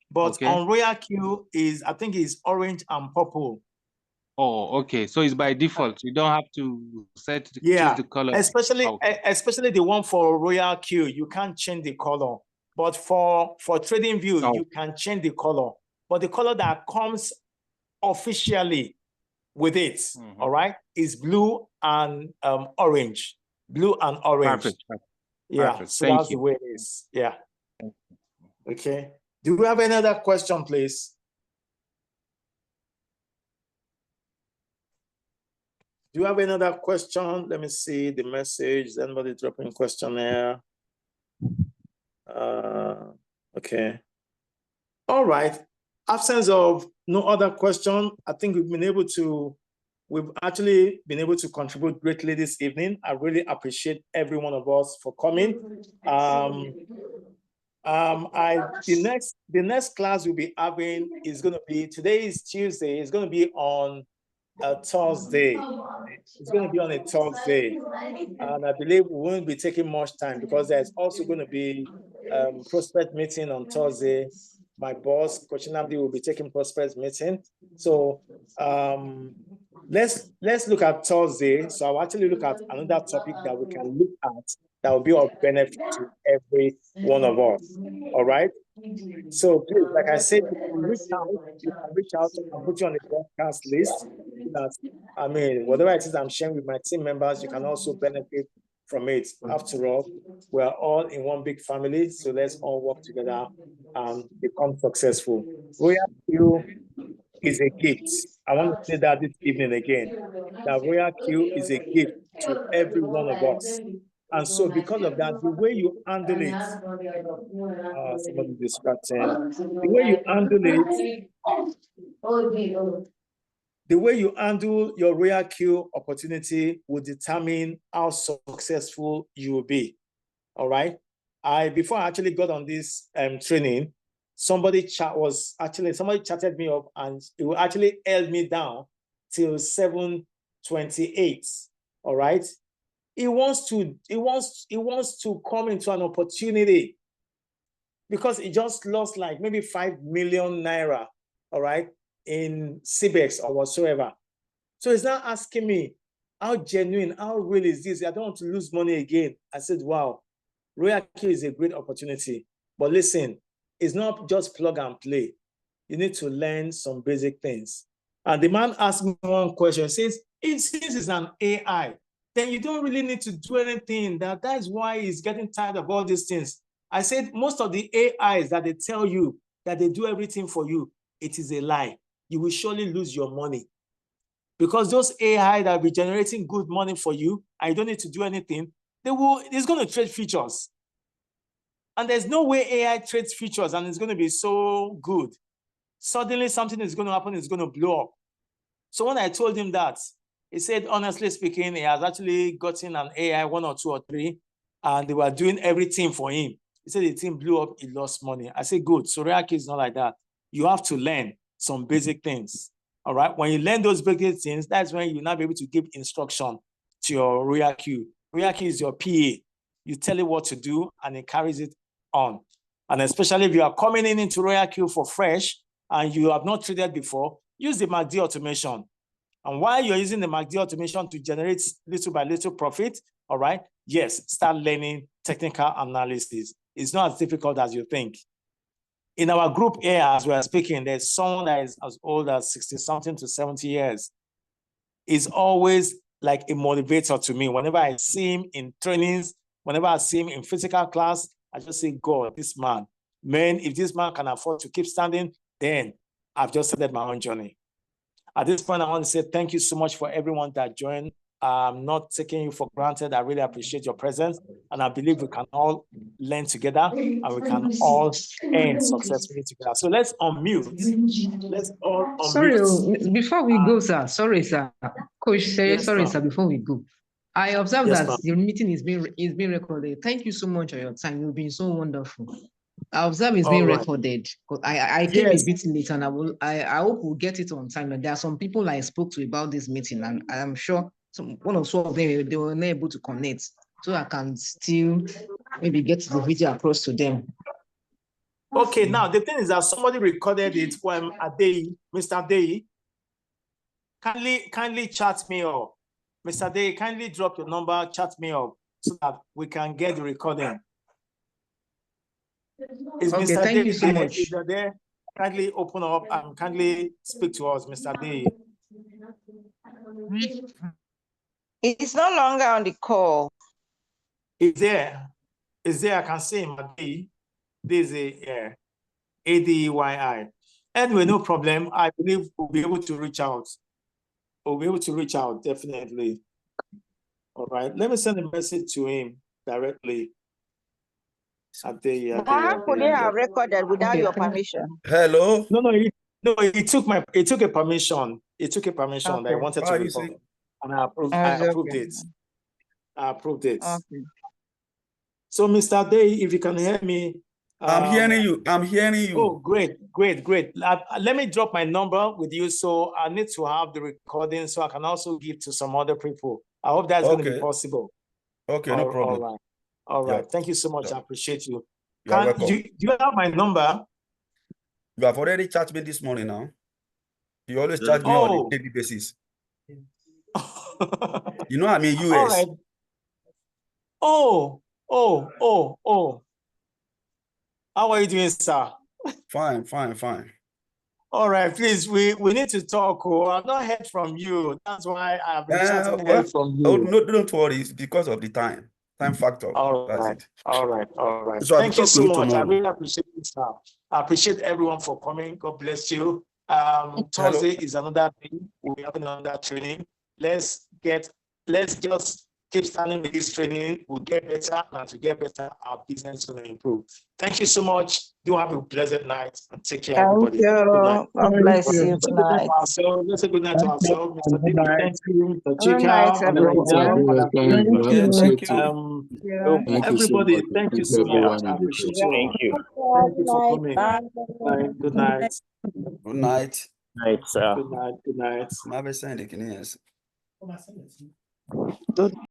But Okay. on RoyalQ I think it's orange and purple. Oh, okay. So it's by default. You don't have to choose Yeah, the color. especially Okay. especially the one for RoyalQ, you can't change the color. But for Trading View, Oh. you can change the color. But the color that comes officially with it, all right, is blue and orange. Blue and orange. Perfect. Yeah, Perfect. so Thank that's the you. way it is. Yeah. Okay. Do we have any other question, please? Do you have another question? Let me see the message. Is anybody dropping question there? Okay. All right. Absence of no other question. I think we've actually been able to contribute greatly this evening. I really appreciate every one of us for coming. The next class we'll be having is going to be, today is Tuesday, it's going to be on a Thursday. It's going to be on a Thursday. And I believe we won't be taking much time because there's also going to be prospect meeting on Thursday. My boss, Coach Nnamdi, will be taking prospect meeting. So let's look at Thursday. So I'll actually look at another topic that we can look at that will be of benefit to every one of us. All right. So please, like I said, you can reach out. I can put you on the broadcast list. That, I mean, whatever it is I'm sharing with my team members, you can also benefit from it. After all, we're all in one big family, so let's all work together and become successful. RoyalQ is a gift. I want to say that this evening again, that RoyalQ is a gift to every one of us. And so because of that, the way you handle it, somebody distracting, the way you handle it, the way you handle your RoyalQ opportunity will determine how successful you will be. All right. Before I actually got on this training, somebody chatted me up and it actually held me down till 7:28. All right. He wants to come into an opportunity because he just lost like maybe 5 million naira, all right, in CBEX or whatsoever. So he's now asking me, how genuine, how real is this? I don't want to lose money again. I said, wow, RoyalQ is a great opportunity. But listen, it's not just plug and play. You need to learn some basic things. And the man asked me one question. He says, since it's an AI, then you don't really need to do anything. That's why he's getting tired of all these things. I said, most of the AIs that they tell you that they do everything for you, it is a lie. You will surely lose your money. Because those AI that will be generating good money for you, and you don't need to do anything, it's going to trade futures. And there's no way AI trades futures and it's going to be so good. Suddenly something is going to happen, it's going to blow up. So when I told him that, he said, honestly speaking, he has actually gotten an AI 1 or 2 or 3, and they were doing everything for him. He said the thing blew up, he lost money. I said, good. So RoyalQ is not like that. You have to learn some basic things. All right. When you learn those basic things, that's when you'll now be able to give instruction to your RoyalQ. RoyalQ is your PA. You tell it what to do, and it carries it on. And especially if you are coming into RoyalQ for fresh and you have not traded before, use the MACD automation. And while you're using the MACD automation to generate little by little profit, all right? Yes, start learning technical analysis. It's not as difficult as you think. In our group here, as we are speaking, there's someone that is as old as 60-something to 70 years. Is always like a motivator to me. Whenever I see him in trainings, whenever I see him in physical class, I just say, God, this man, if this man can afford to keep standing, then I've just started my own journey. At this point, I want to say thank you so much for everyone that joined. I'm not taking you for granted. I really appreciate your presence. And I believe we can all learn together and we can all end successfully together. So let's unmute. Let's all unmute. Sorry, before we go, sir. Sorry, sir. Coach, Yes, sorry, ma'am. sir, before we go. I observed Yes, that ma'am. the meeting is being recorded. Thank you so much for your time. You've been so wonderful. I observe it's being All right. recorded. I came a Yes. bit late and I hope we'll get it on time. And there are some people I spoke to about this meeting, and I'm sure one or two of them they were not able to connect. So I can still maybe get the video across to them. Okay, now the thing is that somebody recorded it when Mr. Adeyi, kindly chat me up. Mr. Adeyi, kindly drop your number, chat me up so that we can get the recording. Is Okay, Mr. thank Adeyi you so there? much. If you're there, kindly open up and kindly speak to us, Mr. Adeyi. It's no longer on the call. Is there? I can see him, Adeyi. This is ADEYI. Anyway, no problem. I believe we'll be able to reach out. We'll be able to reach out, definitely. All right. Let me send a message to him directly. How could they have recorded without your permission? Hello. No, it took a permission. It took a permission that I wanted to record. And I approved it. I approved it. Okay. So, Mr. Day, if you can hear me. I'm hearing you. I'm hearing you. Oh, great. Let me drop my number with you. So I need to have the recording so I can also give to some other people. I hope that's going to be possible. Okay, no problem. All right. All right. Yeah. Thank you so much. I appreciate you. You're welcome. Do you have my number? You have already chatted me this morning now. You always chat me on a daily basis. You know I'm in US. All right. Oh. How are you doing, sir? Fine. All right, please, we need to talk. I've not heard from you. That's why I've been chatting from you. Oh, no, don't worry. It's because of the time factor. All That's right. it. All right. So Thank you so much. Tomorrow. I really appreciate it, sir. I appreciate everyone for coming. God bless you. Thursday is another thing. We're having another training. Let's just keep standing with this training. We'll get better, and to get better, our business will improve. Thank you so much. Do have a pleasant night and take care, everybody. Thank you. Good night. God bless you. Let's say good night to ourselves. Let's say good night to ourselves. Mr. David, thank you. Mr. Good night, Chika, everyone. Thank you. everybody, thank you so much. I appreciate you. Thank you. Thank you for coming. Bye. Good night. Good night. Night, sir. Good night. My best friend, yes. Good